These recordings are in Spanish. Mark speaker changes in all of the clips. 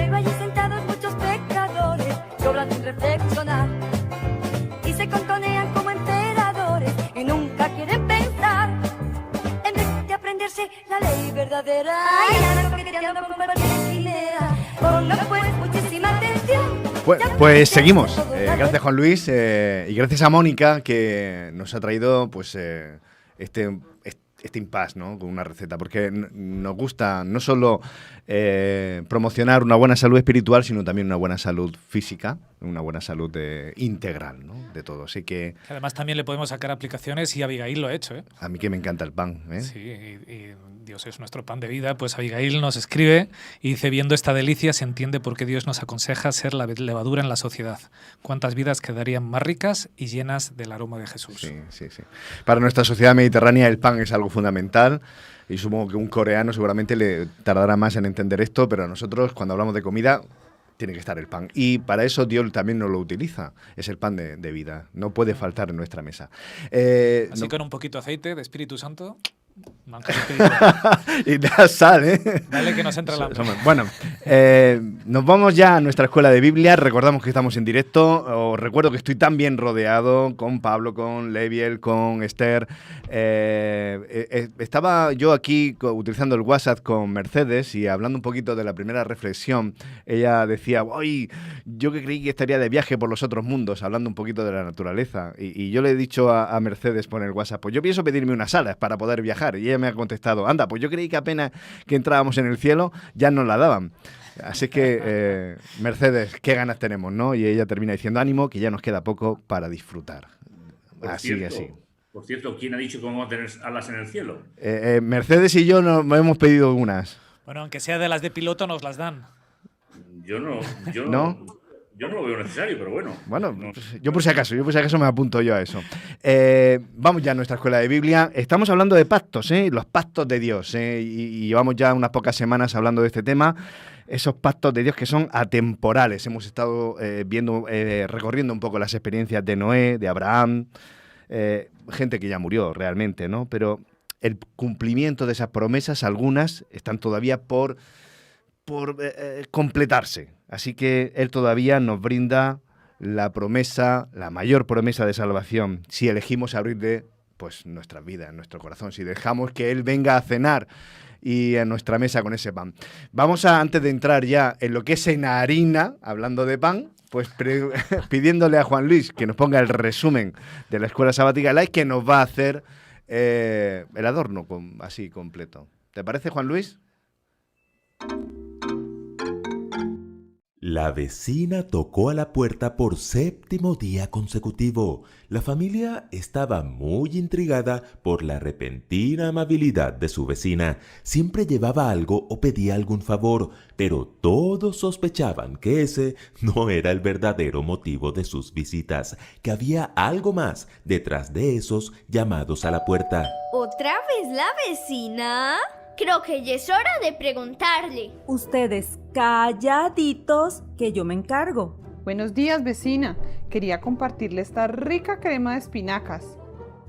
Speaker 1: Pero allí sentados muchos pecadores, sobran sin reflexionar, y se contonean como emperadores y nunca quieren pensar. En vez de aprenderse la ley verdadera, ponga pues muchísima atención.
Speaker 2: Pues seguimos. Gracias, Juan Luis, y gracias a Mónica, que nos ha traído pues este impasse, ¿no? Con una receta, porque nos gusta no solo promocionar una buena salud espiritual, sino también una buena salud física, una buena salud integral, ¿no? De todo. Así que
Speaker 3: además también le podemos sacar aplicaciones y Abigail lo ha hecho, ¿eh?
Speaker 2: A mí que me encanta el pan, ¿eh?
Speaker 3: Sí, y Dios es nuestro pan de vida. Pues Abigail nos escribe y dice: viendo esta delicia se entiende por qué Dios nos aconseja ser la levadura en la sociedad. Cuántas vidas quedarían más ricas y llenas del aroma de Jesús.
Speaker 2: Sí, sí, sí. Para nuestra sociedad mediterránea el pan es algo fundamental. Y supongo que un coreano seguramente le tardará más en entender esto, pero a nosotros, cuando hablamos de comida, tiene que estar el pan. Y para eso Dios también nos lo utiliza. Es el pan de vida. No puede faltar en nuestra mesa.
Speaker 3: Así con un poquito de aceite de Espíritu Santo, manjar espiritual.
Speaker 2: Y da sal, ¿eh?
Speaker 3: Dale que nos entra la hambre.
Speaker 2: Bueno, nos vamos ya a nuestra escuela de Biblia. Recordamos que estamos en directo. Os recuerdo que estoy tan bien rodeado con Pablo, con Leviel, con Esther. Estaba yo aquí utilizando el WhatsApp con Mercedes y hablando un poquito de la primera reflexión. Ella decía: "Uy, yo que creí que estaría de viaje por los otros mundos", hablando un poquito de la naturaleza. Y yo le he dicho a Mercedes por el WhatsApp: "Pues yo pienso pedirme unas alas para poder viajar". Y ella me ha contestado: "Anda, pues yo creí que apenas que entrábamos en el cielo ya nos la daban". Así que, Mercedes, qué ganas tenemos, ¿no? Y ella termina diciendo: "Ánimo, que ya nos queda poco para disfrutar".
Speaker 4: Por cierto, ¿quién ha dicho que vamos a tener alas en el cielo?
Speaker 2: Mercedes y yo nos hemos pedido unas.
Speaker 3: Bueno, aunque sea de las de piloto, nos las dan.
Speaker 4: Yo no lo veo necesario, pero bueno.
Speaker 2: Bueno, pues yo por si acaso me apunto yo a eso. Vamos ya a nuestra escuela de Biblia. Estamos hablando de pactos, los pactos de Dios, y llevamos ya unas pocas semanas hablando de este tema. Esos pactos de Dios que son atemporales. Hemos estado recorriendo un poco las experiencias de Noé, de Abraham, gente que ya murió realmente, ¿no? Pero el cumplimiento de esas promesas, algunas están todavía por completarse. Así que Él todavía nos brinda la promesa, la mayor promesa de salvación, si elegimos abrirle pues nuestras vidas, nuestro corazón, si dejamos que Él venga a cenar y a nuestra mesa con ese pan. Vamos a, antes de entrar ya en lo que es en harina, hablando de pan, pues pidiéndole a Juan Luis que nos ponga el resumen de la Escuela Sabática Live, que nos va a hacer el adorno así completo. ¿Te parece, Juan Luis?
Speaker 5: La vecina tocó a la puerta por 7º día consecutivo. La familia estaba muy intrigada por la repentina amabilidad de su vecina. Siempre llevaba algo o pedía algún favor, pero todos sospechaban que ese no era el verdadero motivo de sus visitas, que había algo más detrás de esos llamados a la puerta.
Speaker 6: ¿Otra vez la vecina? Creo que ya es hora de preguntarle.
Speaker 7: Ustedes calladitos, que yo me encargo.
Speaker 8: Buenos días, vecina. Quería compartirle esta rica crema de espinacas.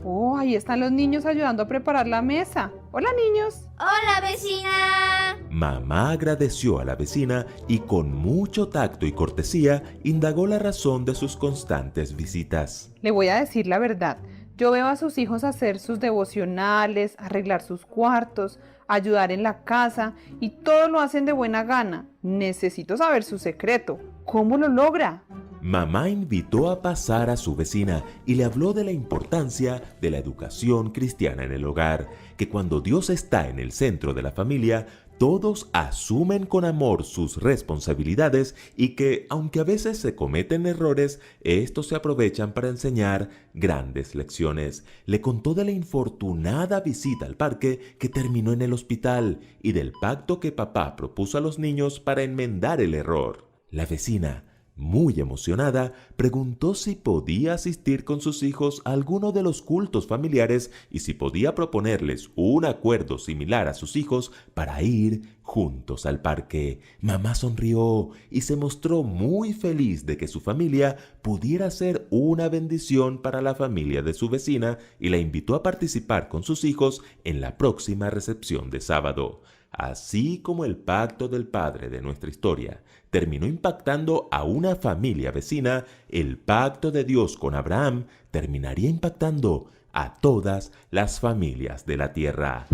Speaker 8: Oh, ahí están los niños ayudando a preparar la mesa. Hola, niños.
Speaker 6: Hola, vecina.
Speaker 5: Mamá agradeció a la vecina y con mucho tacto y cortesía indagó la razón de sus constantes visitas.
Speaker 8: Le voy a decir la verdad. Yo veo a sus hijos hacer sus devocionales, arreglar sus cuartos, ayudar en la casa y todo lo hacen de buena gana. Necesito saber su secreto. ¿Cómo lo logra?
Speaker 5: Mamá invitó a pasar a su vecina y le habló de la importancia de la educación cristiana en el hogar, que cuando Dios está en el centro de la familia, todos asumen con amor sus responsabilidades y que, aunque a veces se cometen errores, estos se aprovechan para enseñar grandes lecciones. Le contó de la infortunada visita al parque que terminó en el hospital y del pacto que papá propuso a los niños para enmendar el error. La vecina, muy emocionada, preguntó si podía asistir con sus hijos a alguno de los cultos familiares y si podía proponerles un acuerdo similar a sus hijos para ir juntos al parque. Mamá sonrió y se mostró muy feliz de que su familia pudiera ser una bendición para la familia de su vecina y la invitó a participar con sus hijos en la próxima recepción de sábado. Así como el pacto del padre de nuestra historia terminó impactando a una familia vecina, el pacto de Dios con Abraham terminaría impactando a todas las familias de la tierra.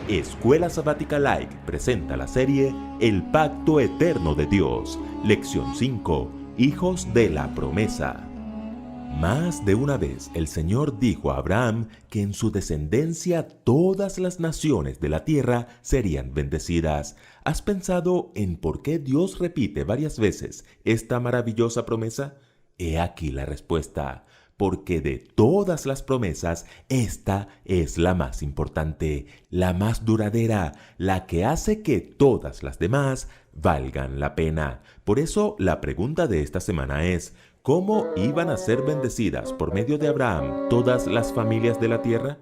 Speaker 5: Escuela Sabática Like presenta la serie El Pacto Eterno de Dios, Lección 5, Hijos de la Promesa. Más de una vez el Señor dijo a Abraham que en su descendencia todas las naciones de la tierra serían bendecidas. ¿Has pensado en por qué Dios repite varias veces esta maravillosa promesa? He aquí la respuesta. Porque de todas las promesas, esta es la más importante, la más duradera, la que hace que todas las demás valgan la pena. Por eso, la pregunta de esta semana es, ¿cómo iban a ser bendecidas por medio de Abraham todas las familias de la tierra?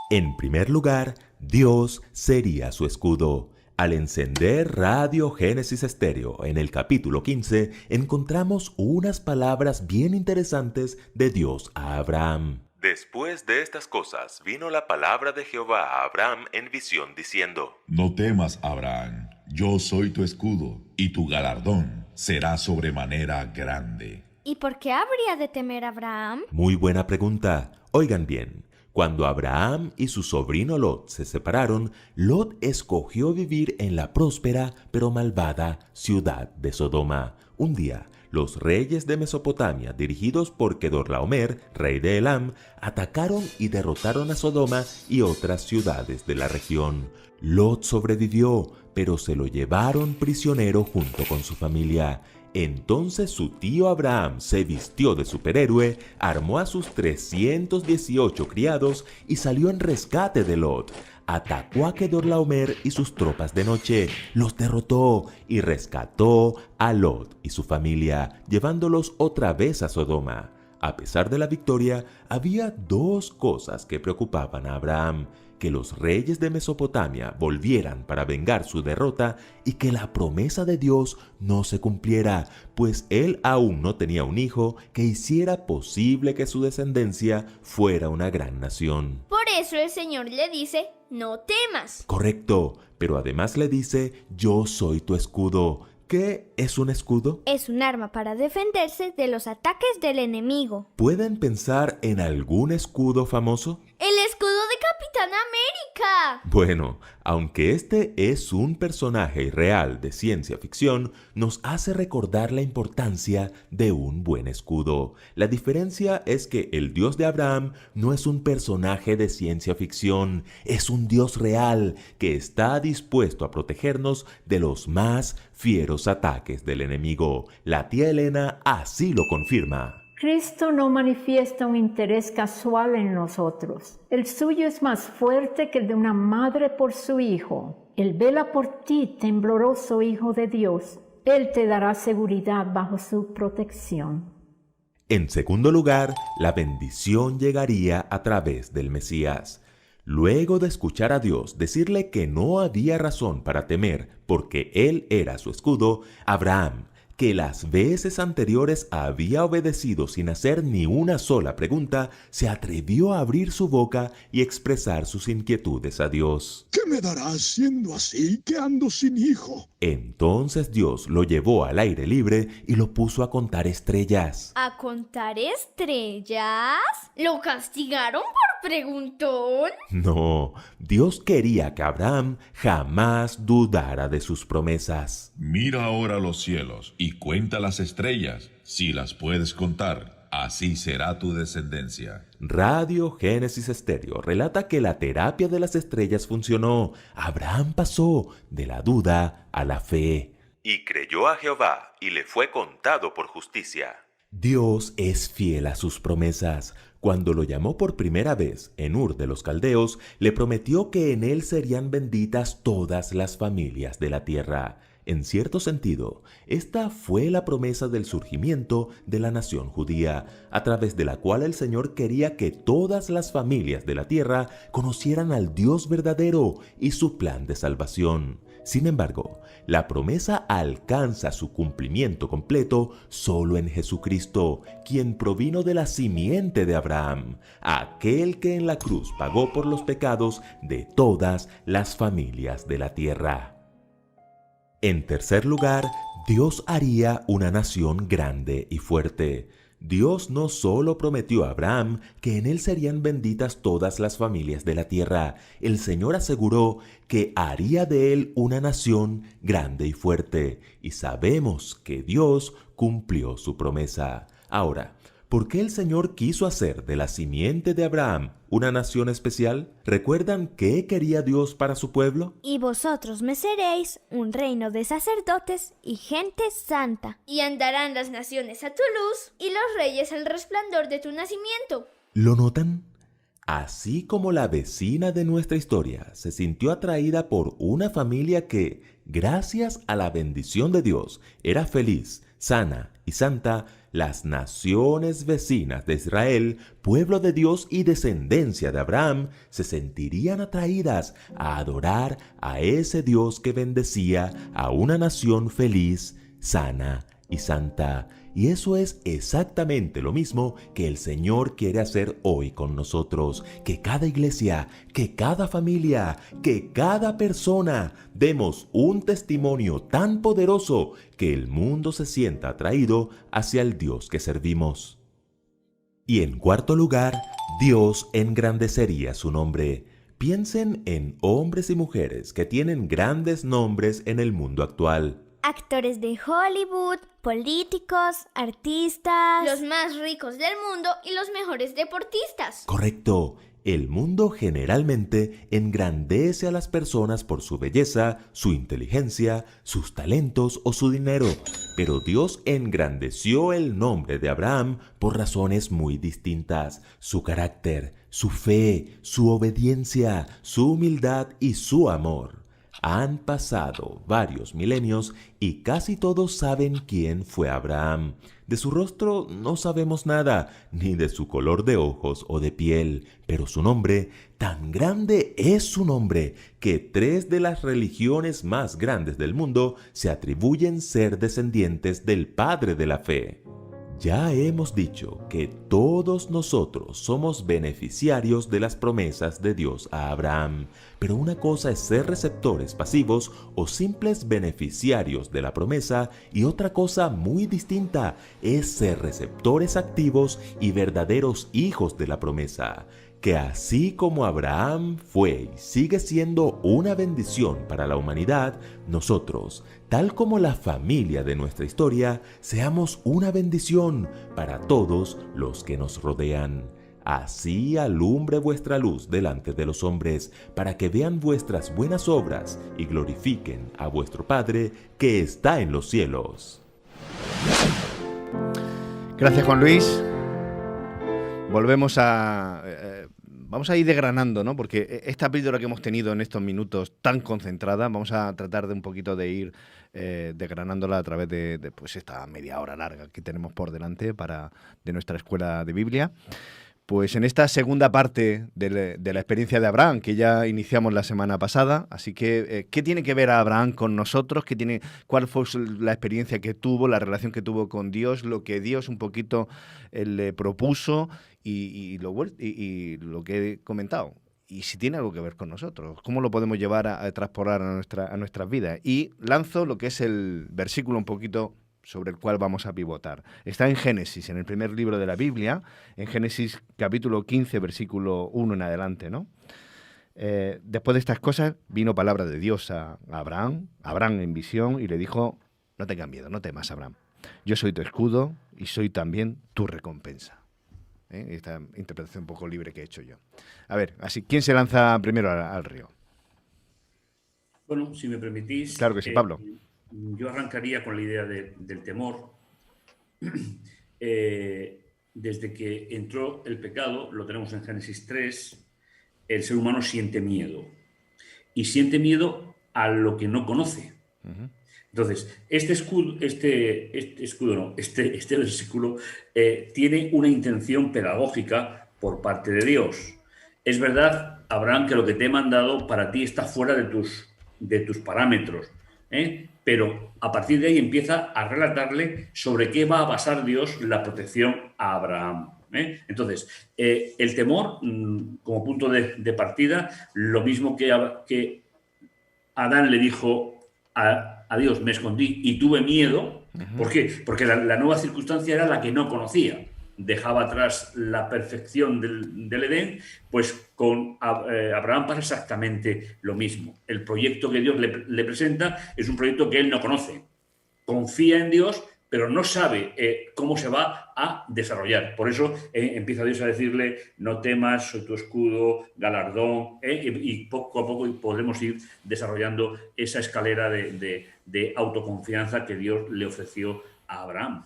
Speaker 5: En primer lugar, Dios sería su escudo. Al encender Radio Génesis Estéreo en el capítulo 15, encontramos unas palabras bien interesantes de Dios a Abraham. Después de estas cosas vino la palabra de Jehová a Abraham en visión diciendo:
Speaker 9: No temas, Abraham, yo soy tu escudo, y tu galardón será sobremanera grande.
Speaker 6: ¿Y por qué habría de temer Abraham?
Speaker 5: Muy buena pregunta. Oigan bien. Cuando Abraham y su sobrino Lot se separaron, Lot escogió vivir en la próspera pero malvada ciudad de Sodoma. Un día, los reyes de Mesopotamia, dirigidos por Kedorlaomer, rey de Elam, atacaron y derrotaron a Sodoma y otras ciudades de la región. Lot sobrevivió, pero se lo llevaron prisionero junto con su familia. Entonces su tío Abraham se vistió de superhéroe, armó a sus 318 criados y salió en rescate de Lot. Atacó a Kedorlaomer y sus tropas de noche, los derrotó y rescató a Lot y su familia, llevándolos otra vez a Sodoma. A pesar de la victoria, había dos cosas que preocupaban a Abraham: que los reyes de Mesopotamia volvieran para vengar su derrota y que la promesa de Dios no se cumpliera, pues él aún no tenía un hijo que hiciera posible que su descendencia fuera una gran nación.
Speaker 6: Por eso el Señor le dice, no temas.
Speaker 5: Correcto, pero además le dice, yo soy tu escudo. ¿Qué es un escudo?
Speaker 6: Es un arma para defenderse de los ataques del enemigo.
Speaker 5: ¿Pueden pensar en algún escudo famoso?
Speaker 6: ¡El escudo de Capitán América!
Speaker 5: Bueno, aunque este es un personaje real de ciencia ficción, nos hace recordar la importancia de un buen escudo. La diferencia es que el Dios de Abraham no es un personaje de ciencia ficción, es un Dios real que está dispuesto a protegernos de los más fieros ataques del enemigo. La tía Elena así lo confirma.
Speaker 10: Cristo no manifiesta un interés casual en nosotros. El suyo es más fuerte que el de una madre por su hijo. Él vela por ti, tembloroso Hijo de Dios. Él te dará seguridad bajo su protección.
Speaker 5: En segundo lugar, la bendición llegaría a través del Mesías. Luego de escuchar a Dios decirle que no había razón para temer porque Él era su escudo, Abraham, que las veces anteriores había obedecido sin hacer ni una sola pregunta, se atrevió a abrir su boca y expresar sus inquietudes a Dios.
Speaker 11: ¿Qué me darás siendo así que ando sin hijo?
Speaker 5: Entonces Dios lo llevó al aire libre y lo puso a contar estrellas.
Speaker 6: ¿A contar estrellas? ¿Lo castigaron por preguntón?
Speaker 5: No, Dios quería que Abraham jamás dudara de sus promesas.
Speaker 9: Mira ahora los cielos y cuenta las estrellas, si las puedes contar, así será tu descendencia.
Speaker 5: Radio Génesis Estéreo relata que la terapia de las estrellas funcionó. Abraham pasó de la duda a la fe. Y creyó a Jehová, y le fue contado por justicia. Dios es fiel a sus promesas. Cuando lo llamó por primera vez en Ur de los Caldeos, le prometió que en él serían benditas todas las familias de la tierra. En cierto sentido, esta fue la promesa del surgimiento de la nación judía, a través de la cual el Señor quería que todas las familias de la tierra conocieran al Dios verdadero y su plan de salvación. Sin embargo, la promesa alcanza su cumplimiento completo solo en Jesucristo, quien provino de la simiente de Abraham, aquel que en la cruz pagó por los pecados de todas las familias de la tierra. En tercer lugar, Dios haría una nación grande y fuerte. Dios no solo prometió a Abraham que en él serían benditas todas las familias de la tierra, el Señor aseguró que haría de él una nación grande y fuerte, y sabemos que Dios cumplió su promesa. Ahora, ¿por qué el Señor quiso hacer de la simiente de Abraham una nación especial? ¿Recuerdan qué quería Dios para su pueblo?
Speaker 6: Y vosotros me seréis un reino de sacerdotes y gente santa. Y andarán las naciones a tu luz y los reyes al resplandor de tu nacimiento.
Speaker 5: ¿Lo notan? Así como la vecina de nuestra historia se sintió atraída por una familia que, gracias a la bendición de Dios, era feliz, sana y santa, las naciones vecinas de Israel, pueblo de Dios y descendencia de Abraham, se sentirían atraídas a adorar a ese Dios que bendecía a una nación feliz, sana y santa. Y eso es exactamente lo mismo que el Señor quiere hacer hoy con nosotros, que cada iglesia, que cada familia, que cada persona demos un testimonio tan poderoso que el mundo se sienta atraído hacia el Dios que servimos. Y en cuarto lugar, Dios engrandecería su nombre. Piensen en hombres y mujeres que tienen grandes nombres en el mundo actual.
Speaker 6: Actores de Hollywood, políticos, artistas, los más ricos del mundo y los mejores deportistas.
Speaker 5: Correcto. El mundo generalmente engrandece a las personas por su belleza, su inteligencia, sus talentos o su dinero. Pero Dios engrandeció el nombre de Abraham por razones muy distintas. Su carácter, su fe, su obediencia, su humildad y su amor. Han pasado varios milenios y casi todos saben quién fue Abraham. De su rostro no sabemos nada, ni de su color de ojos o de piel, pero su nombre, tan grande es su nombre, que 3 de las religiones más grandes del mundo se atribuyen ser descendientes del padre de la fe. Ya hemos dicho que todos nosotros somos beneficiarios de las promesas de Dios a Abraham, pero una cosa es ser receptores pasivos o simples beneficiarios de la promesa y otra cosa muy distinta es ser receptores activos y verdaderos hijos de la promesa. Que así como Abraham fue y sigue siendo una bendición para la humanidad, nosotros, tal como la familia de nuestra historia, seamos una bendición para todos los que nos rodean. Así alumbre vuestra luz delante de los hombres, para que vean vuestras buenas obras y glorifiquen a vuestro Padre que está en los cielos.
Speaker 2: Gracias, Juan Luis. Volvemos a... vamos a ir desgranando, ¿no? Porque esta píldora que hemos tenido en estos minutos tan concentrada, vamos a tratar de un poquito de ir desgranándola a través de pues esta media hora larga que tenemos por delante de nuestra escuela de Biblia. Pues en esta segunda parte de la experiencia de Abraham, que ya iniciamos la semana pasada, así que, ¿qué tiene que ver Abraham con nosotros? ¿Cuál fue la experiencia que tuvo, la relación que tuvo con Dios, lo que Dios un poquito le propuso y lo que he comentado? Y si tiene algo que ver con nosotros, ¿cómo lo podemos llevar a transportar a nuestras vidas? Y lanzo lo que es el versículo un poquito sobre el cual vamos a pivotar. Está en Génesis, en el primer libro de la Biblia, en Génesis capítulo 15, versículo 1 en adelante, ¿no? Después de estas cosas vino palabra de Dios a Abraham en visión, y le dijo: no tengas miedo, no temas, Abraham. Yo soy tu escudo y soy también tu recompensa. Esta interpretación un poco libre que he hecho yo. A ver, así, ¿quién se lanza primero al río?
Speaker 4: Bueno, si me permitís...
Speaker 2: Claro que sí, Pablo.
Speaker 4: Yo arrancaría con la idea del temor. Desde que entró el pecado, lo tenemos en Génesis 3, el ser humano siente miedo. Y siente miedo a lo que no conoce. Uh-huh. Entonces, este versículo tiene una intención pedagógica por parte de Dios. Es verdad, Abraham, que lo que te he mandado para ti está fuera de tus de tus parámetros, pero a partir de ahí empieza a relatarle sobre qué va a basar Dios la protección a Abraham. Entonces, el temor, como punto de partida, lo mismo que Adán le dijo a Dios, me escondí y tuve miedo. ¿Por qué? Porque la nueva circunstancia era la que no conocía. Dejaba atrás la perfección del Edén, pues con Abraham pasa exactamente lo mismo. El proyecto que Dios le presenta es un proyecto que él no conoce. Confía en Dios, pero no sabe cómo se va a desarrollar. Por eso empieza Dios a decirle, no temas, soy tu escudo, galardón, y poco a poco podremos ir desarrollando esa escalera de autoconfianza que Dios le ofreció a Abraham.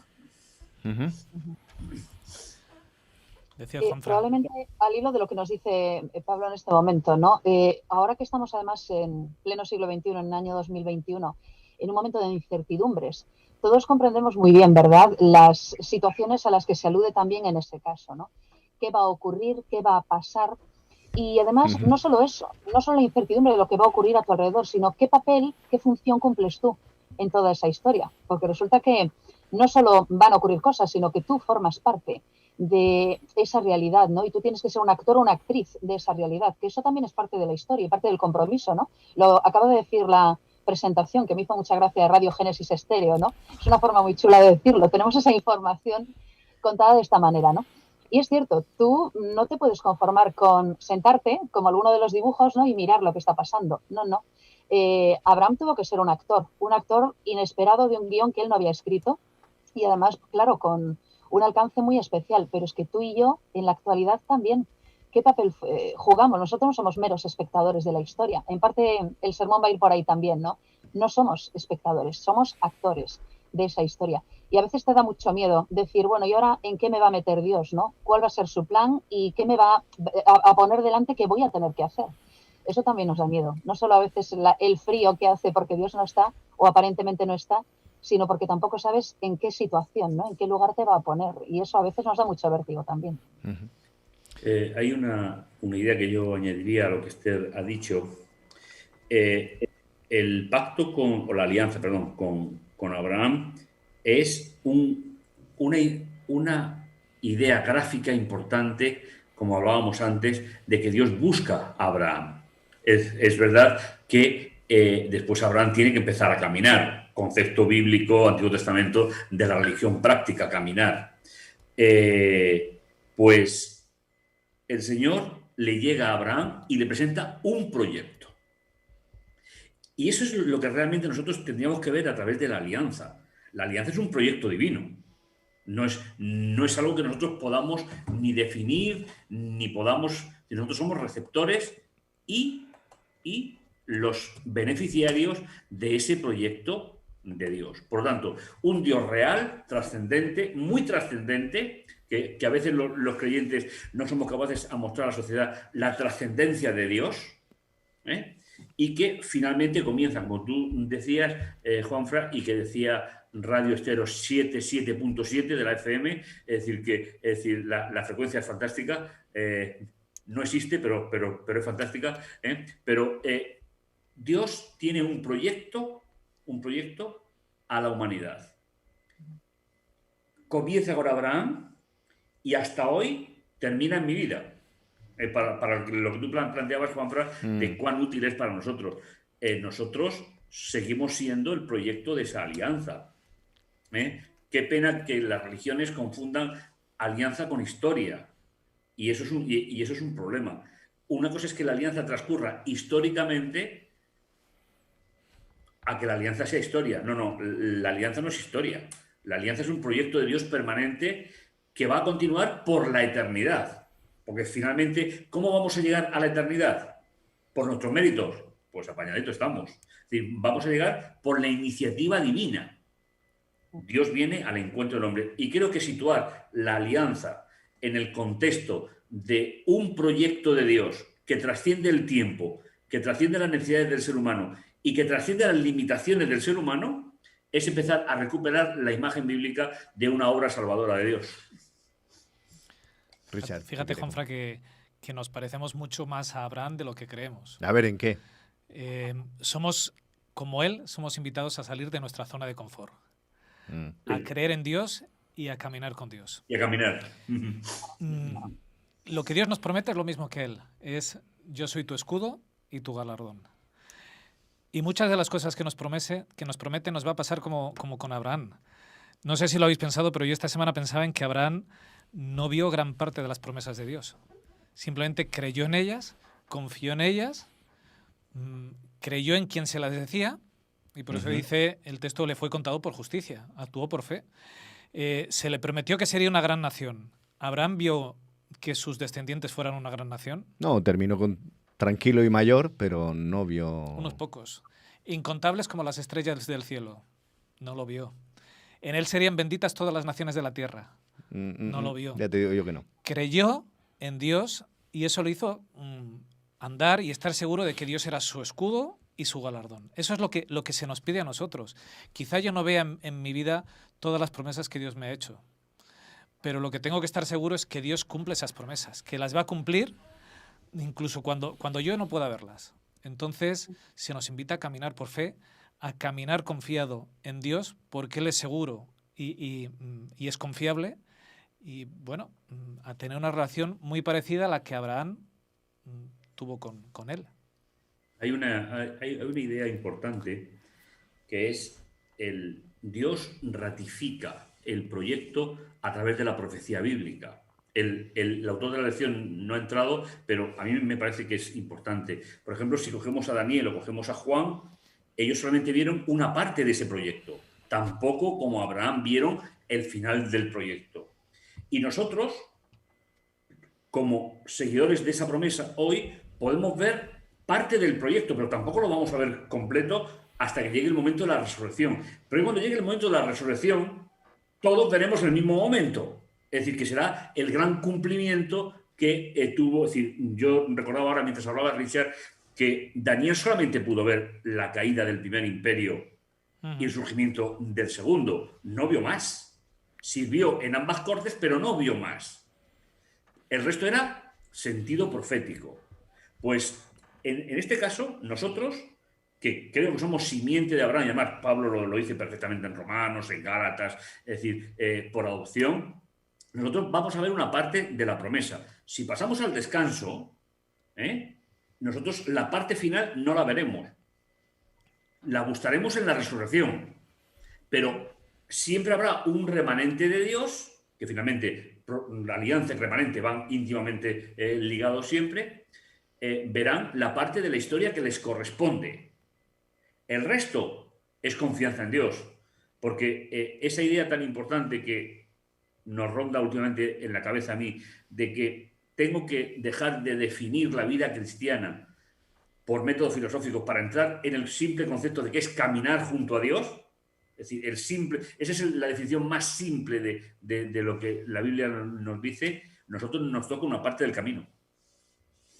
Speaker 3: Decía
Speaker 12: probablemente al hilo de lo que nos dice Pablo en este momento, ¿no? Ahora que estamos además en pleno siglo XXI, en el año 2021, en un momento de incertidumbres, todos comprendemos muy bien, ¿verdad?, las situaciones a las que se alude también en este caso, ¿no? ¿Qué va a ocurrir? ¿Qué va a pasar? Y además, no solo eso, no solo la incertidumbre de lo que va a ocurrir a tu alrededor, sino qué papel, qué función cumples tú en toda esa historia. Porque resulta que no solo van a ocurrir cosas, sino que tú formas parte de esa realidad, ¿no? Y tú tienes que ser un actor o una actriz de esa realidad, que eso también es parte de la historia y parte del compromiso, ¿no? Lo acabo de decir la presentación, que me hizo mucha gracia, de Radio Génesis Estéreo, ¿no? Es una forma muy chula de decirlo. Tenemos esa información contada de esta manera, ¿no? Y es cierto, tú no te puedes conformar con sentarte, como alguno de los dibujos, ¿no?, y mirar lo que está pasando. No, no. Abraham tuvo que ser un actor inesperado de un guión que él no había escrito y además, claro, con un alcance muy especial. Pero es que tú y yo, en la actualidad también, ¿qué papel jugamos? Nosotros no somos meros espectadores de la historia. En parte, el sermón va a ir por ahí también, ¿no? No somos espectadores, somos actores de esa historia. Y a veces te da mucho miedo decir, bueno, ¿y ahora en qué me va a meter Dios, no? ¿Cuál va a ser su plan y qué me va a poner delante que voy a tener que hacer? Eso también nos da miedo. No solo a veces el frío que hace porque Dios no está o aparentemente no está, sino porque tampoco sabes en qué situación, ¿no?, en qué lugar te va a poner. Y eso a veces nos da mucho vértigo también.
Speaker 4: Hay una idea que yo añadiría a lo que Esther ha dicho. El pacto o la alianza, perdón, con Abraham es una idea gráfica importante, como hablábamos antes, de que Dios busca a Abraham. Es verdad que después Abraham tiene que empezar a caminar, concepto bíblico, Antiguo Testamento, de la religión práctica, caminar. Pues el Señor le llega a Abraham y le presenta un proyecto. Y eso es lo que realmente nosotros tendríamos que ver a través de la alianza. La alianza es un proyecto divino. No es algo que nosotros podamos ni definir, ni podamos... Nosotros somos receptores y los beneficiarios de ese proyecto de Dios. Por lo tanto, un Dios real, trascendente, muy trascendente, que a veces los creyentes no somos capaces a mostrar a la sociedad la trascendencia de Dios, y que finalmente comienza, como tú decías, Juanfra, y que decía Radio Estéreo 7.7 de la FM, es decir, la frecuencia es fantástica, no existe, pero es fantástica, pero Dios tiene un proyecto a la humanidad. Comienza con Abraham y hasta hoy termina en mi vida. Para lo que tú planteabas, Juanfra, de cuán útil es para nosotros. Nosotros seguimos siendo el proyecto de esa alianza. Qué pena que las religiones confundan alianza con historia. Y eso es un problema. Una cosa es que la alianza transcurra históricamente a que la alianza sea historia. No, la alianza no es historia. La alianza es un proyecto de Dios permanente que va a continuar por la eternidad. Porque finalmente, ¿cómo vamos a llegar a la eternidad? ¿Por nuestros méritos? Pues apañadito estamos. Es decir, vamos a llegar por la iniciativa divina. Dios viene al encuentro del hombre. Y creo que situar la alianza en el contexto de un proyecto de Dios que trasciende el tiempo, que trasciende las necesidades del ser humano y que trasciende las limitaciones del ser humano, es empezar a recuperar la imagen bíblica de una obra salvadora de Dios.
Speaker 3: Richard, fíjate, Juanfra, que nos parecemos mucho más a Abraham de lo que creemos.
Speaker 2: A ver, ¿en qué?
Speaker 3: Somos, como él, somos invitados a salir de nuestra zona de confort, a creer en Dios y a caminar con Dios.
Speaker 4: Y a caminar.
Speaker 3: Lo que Dios nos promete es lo mismo que Él. Es: yo soy tu escudo y tu galardón. Y muchas de las cosas que nos promete nos va a pasar como con Abraham. No sé si lo habéis pensado, pero yo esta semana pensaba en que Abraham no vio gran parte de las promesas de Dios. Simplemente creyó en ellas, confió en ellas, creyó en quien se las decía, y por eso dice, el texto: le fue contado por justicia, actuó por fe. Se le prometió que sería una gran nación. Abraham vio que sus descendientes fueran una gran nación.
Speaker 2: No, terminó tranquilo y mayor, pero no vio...
Speaker 3: Unos pocos. Incontables como las estrellas del cielo. No lo vio. En él serían benditas todas las naciones de la tierra. No lo vio.
Speaker 2: Ya te digo yo que no.
Speaker 3: Creyó en Dios y eso lo hizo andar y estar seguro de que Dios era su escudo y su galardón. Eso es lo que se nos pide a nosotros. Quizá yo no vea en mi vida todas las promesas que Dios me ha hecho, pero lo que tengo que estar seguro es que Dios cumple esas promesas, que las va a cumplir incluso cuando yo no pueda verlas. Entonces se nos invita a caminar por fe, a caminar confiado en Dios, porque Él es seguro y es confiable, y bueno, a tener una relación muy parecida a la que Abraham tuvo con Él.
Speaker 4: Hay una idea importante que es el Dios ratifica el proyecto a través de la profecía bíblica. El autor de la lección no ha entrado, pero a mí me parece que es importante. Por ejemplo, si cogemos a Daniel o cogemos a Juan, ellos solamente vieron una parte de ese proyecto. Tampoco, como Abraham, vieron el final del proyecto. Y nosotros, como seguidores de esa promesa, hoy podemos ver parte del proyecto, pero tampoco lo vamos a ver completo hasta que llegue el momento de la resurrección. Pero cuando llegue el momento de la resurrección, todos veremos el mismo momento. Es decir, que será el gran cumplimiento que tuvo. Es decir, yo recordaba ahora, mientras hablaba Richard, que Daniel solamente pudo ver la caída del primer imperio y el surgimiento del segundo. No vio más. Sirvió en ambas cortes, pero no vio más. El resto era sentido profético. Pues en este caso, nosotros, que creo que somos simiente de Abraham, y además Pablo lo dice perfectamente en Romanos, en Gálatas, es decir, por adopción, nosotros vamos a ver una parte de la promesa. Si pasamos al descanso, nosotros la parte final no la veremos. La buscaremos en la resurrección. Pero siempre habrá un remanente de Dios, que finalmente la alianza y remanente van íntimamente ligados siempre, verán la parte de la historia que les corresponde. El resto es confianza en Dios, porque esa idea tan importante que nos ronda últimamente en la cabeza a mí, de que tengo que dejar de definir la vida cristiana por métodos filosóficos para entrar en el simple concepto de que es caminar junto a Dios. Es decir, esa es la definición más simple de lo que la Biblia nos dice. Nosotros nos toca una parte del camino.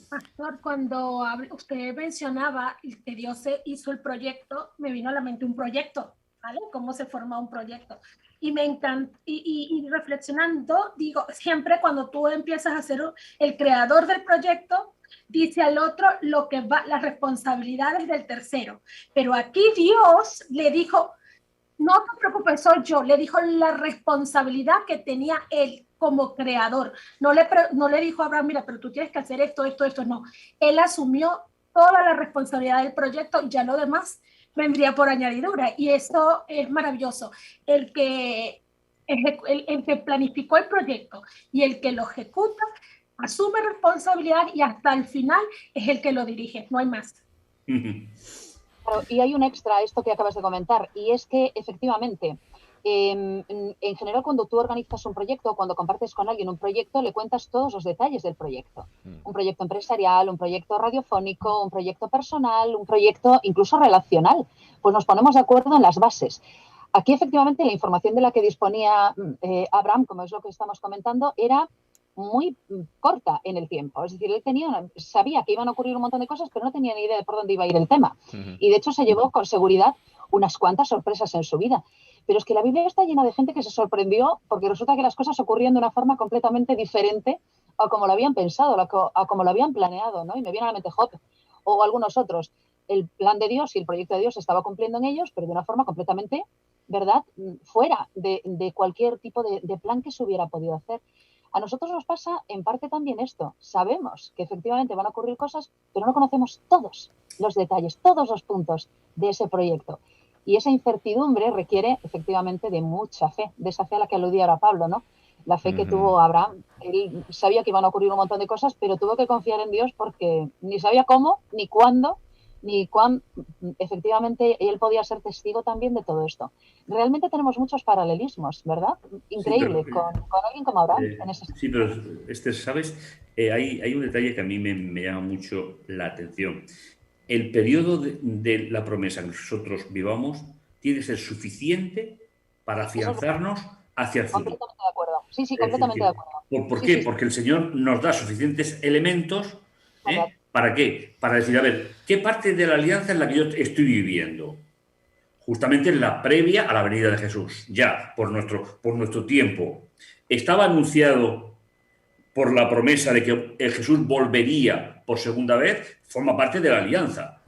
Speaker 13: Pastor, cuando usted mencionaba que Dios hizo el proyecto, me vino a la mente un proyecto, ¿vale? Cómo se forma un proyecto. Y me encanta, y reflexionando, digo, siempre cuando tú empiezas a ser el creador del proyecto, dice al otro las responsabilidades del tercero. Pero aquí Dios le dijo, no te preocupes, soy yo. Le dijo la responsabilidad que tenía él como creador. No le dijo a Abraham, mira, pero tú tienes que hacer esto, no. Él asumió toda la responsabilidad del proyecto, ya lo demás vendría por añadidura. Y eso es maravilloso. El que planificó el proyecto y el que lo ejecuta asume responsabilidad y hasta el final es el que lo dirige, no hay más.
Speaker 12: Y hay un extra a esto que acabas de comentar, y es que efectivamente, en general, cuando tú organizas un proyecto, cuando compartes con alguien un proyecto, le cuentas todos los detalles del proyecto. Un proyecto empresarial, un proyecto radiofónico, un proyecto personal, un proyecto incluso relacional. Pues nos ponemos de acuerdo en las bases. Aquí, efectivamente, la información de la que disponía Abraham, como es lo que estamos comentando, era muy corta en el tiempo. Es decir, él sabía que iban a ocurrir un montón de cosas, pero no tenía ni idea de por dónde iba a ir el tema. Y de hecho se llevó con seguridad unas cuantas sorpresas en su vida. Pero es que la Biblia está llena de gente que se sorprendió porque resulta que las cosas ocurrían de una forma completamente diferente a como lo habían pensado, a como lo habían planeado, ¿no? Y me viene a la mente Job o algunos otros. el plan de Dios y el proyecto de Dios se estaba cumpliendo en ellos, pero de una forma completamente, ¿verdad?, fuera de cualquier tipo de plan que se hubiera podido hacer. A nosotros nos pasa en parte también esto. Sabemos que efectivamente van a ocurrir cosas, pero no conocemos todos los detalles, todos los puntos de ese proyecto. Y esa incertidumbre requiere efectivamente de mucha fe, de esa fe a la que aludía ahora Pablo, ¿no? La fe que tuvo Abraham. Él sabía que iban a ocurrir un montón de cosas, pero tuvo que confiar en Dios porque ni sabía cómo, ni cuándo, ni cuán efectivamente él podía ser testigo también de todo esto. Realmente tenemos muchos paralelismos, ¿verdad? Increíble,
Speaker 4: Sí, pero,
Speaker 12: con alguien como Abraham. En ese
Speaker 4: sí, pero ¿sabes? Hay un detalle que a mí me llama mucho la atención. El periodo de la promesa que nosotros vivamos tiene que ser suficiente para afianzarnos hacia el futuro.
Speaker 12: Completamente de acuerdo. Sí, completamente de acuerdo.
Speaker 4: ¿Por qué? Porque el Señor nos da suficientes elementos. ¿Para qué? Para decir, a ver, ¿qué parte de la alianza es la que yo estoy viviendo? Justamente en la previa a la venida de Jesús, ya, por nuestro tiempo. Estaba anunciado por la promesa de que Jesús volvería por segunda vez, forma parte de la alianza.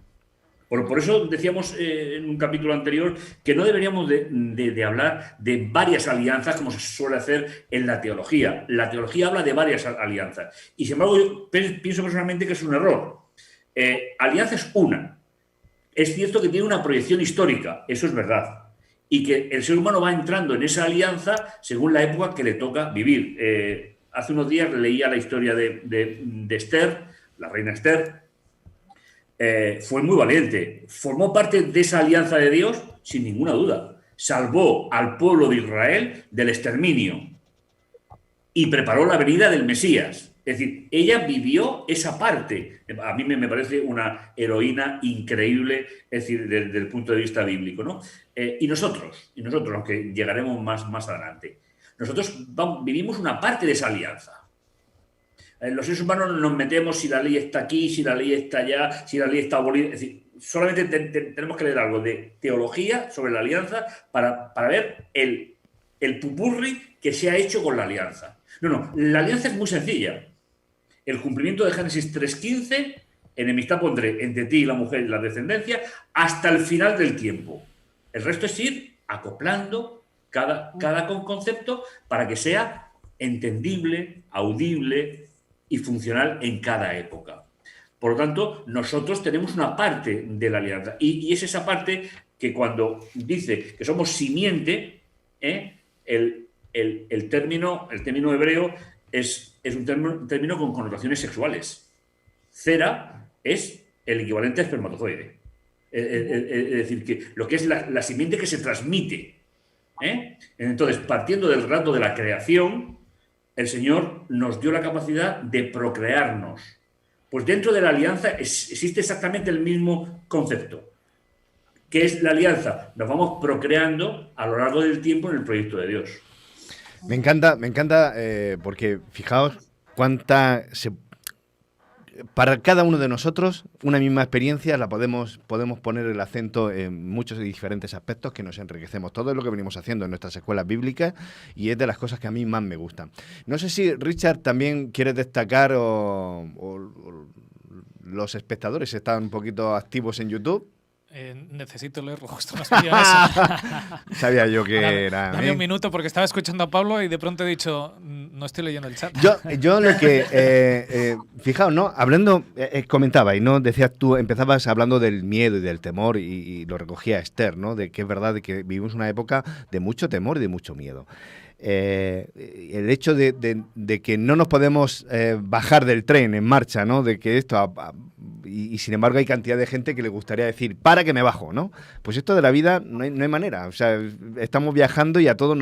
Speaker 4: Por eso decíamos en un capítulo anterior que no deberíamos de hablar de varias alianzas como se suele hacer en la teología. La teología habla de varias alianzas. Y sin embargo, yo pienso personalmente que es un error. Alianza es una. Es cierto que tiene una proyección histórica, eso es verdad. Y que el ser humano va entrando en esa alianza según la época que le toca vivir. Hace unos días leía la historia de Esther, la reina Esther. Fue muy valiente, formó parte de esa alianza de Dios sin ninguna duda, salvó al pueblo de Israel del exterminio y preparó la venida del Mesías. Es decir, ella vivió esa parte. A mí me parece una heroína increíble, es decir, desde el punto de vista bíblico, ¿no? Y nosotros, aunque llegaremos más adelante, nosotros vivimos una parte de esa alianza. Los seres humanos nos metemos si la ley está aquí, si la ley está allá, si la ley está abolida. Es decir, solamente tenemos que leer algo de teología sobre la alianza para ver el pupurri que se ha hecho con la alianza. No, la alianza es muy sencilla. El cumplimiento de Génesis 3:15, enemistad pondré entre ti y la mujer y la descendencia, hasta el final del tiempo. El resto es ir acoplando cada concepto para que sea entendible, audible y funcional en cada época. Por lo tanto, nosotros tenemos una parte de la alianza. Y es esa parte que cuando dice que somos simiente, el término hebreo es un término con connotaciones sexuales. Cera es el equivalente a espermatozoide. Es decir, que lo que es la simiente que se transmite. Entonces, partiendo del relato de la creación, el Señor nos dio la capacidad de procrearnos. Pues dentro de la alianza existe exactamente el mismo concepto. ¿Qué es la alianza? Nos vamos procreando a lo largo del tiempo en el proyecto de Dios.
Speaker 2: Me encanta porque fijaos para cada uno de nosotros una misma experiencia la podemos poner el acento en muchos y diferentes aspectos que nos enriquecemos. Todo es lo que venimos haciendo en nuestras escuelas bíblicas y es de las cosas que a mí más me gustan. No sé si Richard también quiere destacar o los espectadores están un poquito activos en YouTube.
Speaker 3: Necesito leerlo, justo nos pidió eso.
Speaker 2: Sabía yo que
Speaker 3: Ahora,
Speaker 2: era.
Speaker 3: Dame un minuto porque estaba escuchando a Pablo y de pronto he dicho, no estoy leyendo el chat.
Speaker 2: Yo lo que, fijaos, ¿no? Hablando, comentabais, ¿no? Decías tú, empezabas hablando del miedo y del temor y lo recogía Esther, ¿no? De que es verdad de que vivimos una época de mucho temor y de mucho miedo. El hecho de que no nos podemos bajar del tren en marcha, ¿no? De que esto y sin embargo hay cantidad de gente que le gustaría decir para que me bajo, ¿no? Pues esto de la vida no hay manera, o sea, estamos viajando y a todos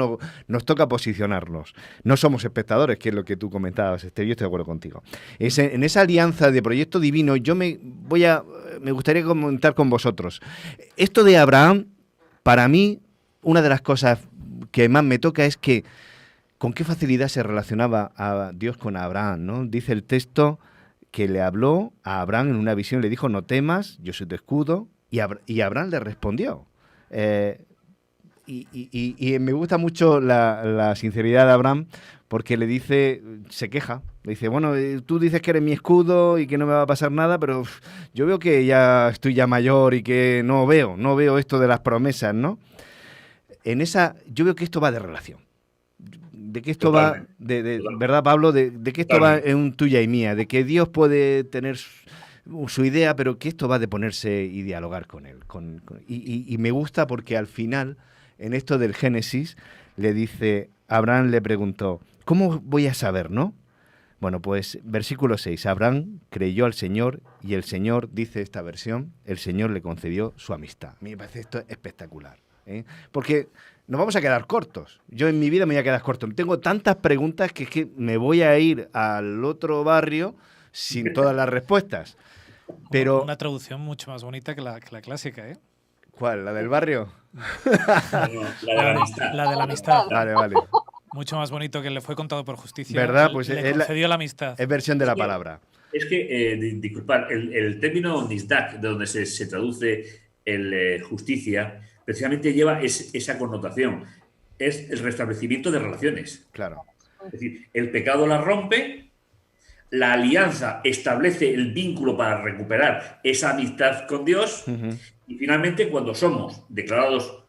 Speaker 2: nos toca posicionarnos. No somos espectadores, que es lo que tú comentabas, Esther, yo estoy de acuerdo contigo. En esa alianza de proyecto divino yo me gustaría comentar con vosotros. Esto de Abraham, para mí, una de las cosas que más me toca es que con qué facilidad se relacionaba a Dios con Abraham, ¿no? Dice el texto que le habló a Abraham en una visión, le dijo, no temas, yo soy tu escudo, y Abraham le respondió. Y me gusta mucho la sinceridad de Abraham, porque le dice, se queja, le dice, bueno, tú dices que eres mi escudo y que no me va a pasar nada, pero yo veo que ya estoy ya mayor y que no veo esto de las promesas, ¿no? Yo veo que esto va de relación. De que esto va, ¿verdad, Pablo? De que esto va en un tuya y mía, de que Dios puede tener su idea, pero que esto va de ponerse y dialogar con él. Y me gusta porque al final, en esto del Génesis, le dice, Abraham le preguntó, ¿cómo voy a saber, no? Bueno, pues versículo 6, Abraham creyó al Señor y el Señor, dice esta versión, el Señor le concedió su amistad. A mí me parece esto espectacular, ¿eh? Porque nos vamos a quedar cortos. Yo en mi vida me voy a quedar corto. Tengo tantas preguntas que es que me voy a ir al otro barrio sin todas las respuestas. Pero
Speaker 3: una traducción mucho más bonita que la clásica, ¿eh?
Speaker 2: ¿Cuál? ¿La del barrio?
Speaker 4: La de la amistad.
Speaker 2: Vale.
Speaker 3: Mucho más bonito que le fue contado por justicia.
Speaker 2: ¿Verdad? Pues
Speaker 3: le concedió la amistad.
Speaker 2: Es versión de la palabra.
Speaker 4: Es que, disculpad, el término nizdak, de donde se traduce el justicia, precisamente lleva esa connotación. Es el restablecimiento de relaciones.
Speaker 2: Claro.
Speaker 4: Es decir, el pecado la rompe, la alianza establece el vínculo para recuperar esa amistad con Dios, y finalmente, cuando somos declarados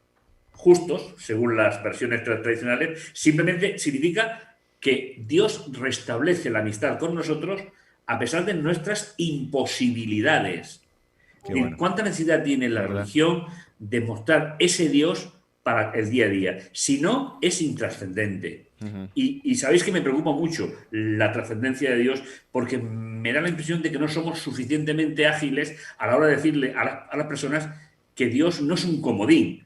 Speaker 4: justos, según las versiones tradicionales, simplemente significa que Dios restablece la amistad con nosotros a pesar de nuestras imposibilidades. Bueno. ¿Cuánta necesidad tiene la religión de mostrar ese Dios para el día a día? Si no, es intrascendente. Y sabéis que me preocupa mucho la trascendencia de Dios, porque me da la impresión de que no somos suficientemente ágiles a la hora de decirle a las personas que Dios no es un comodín,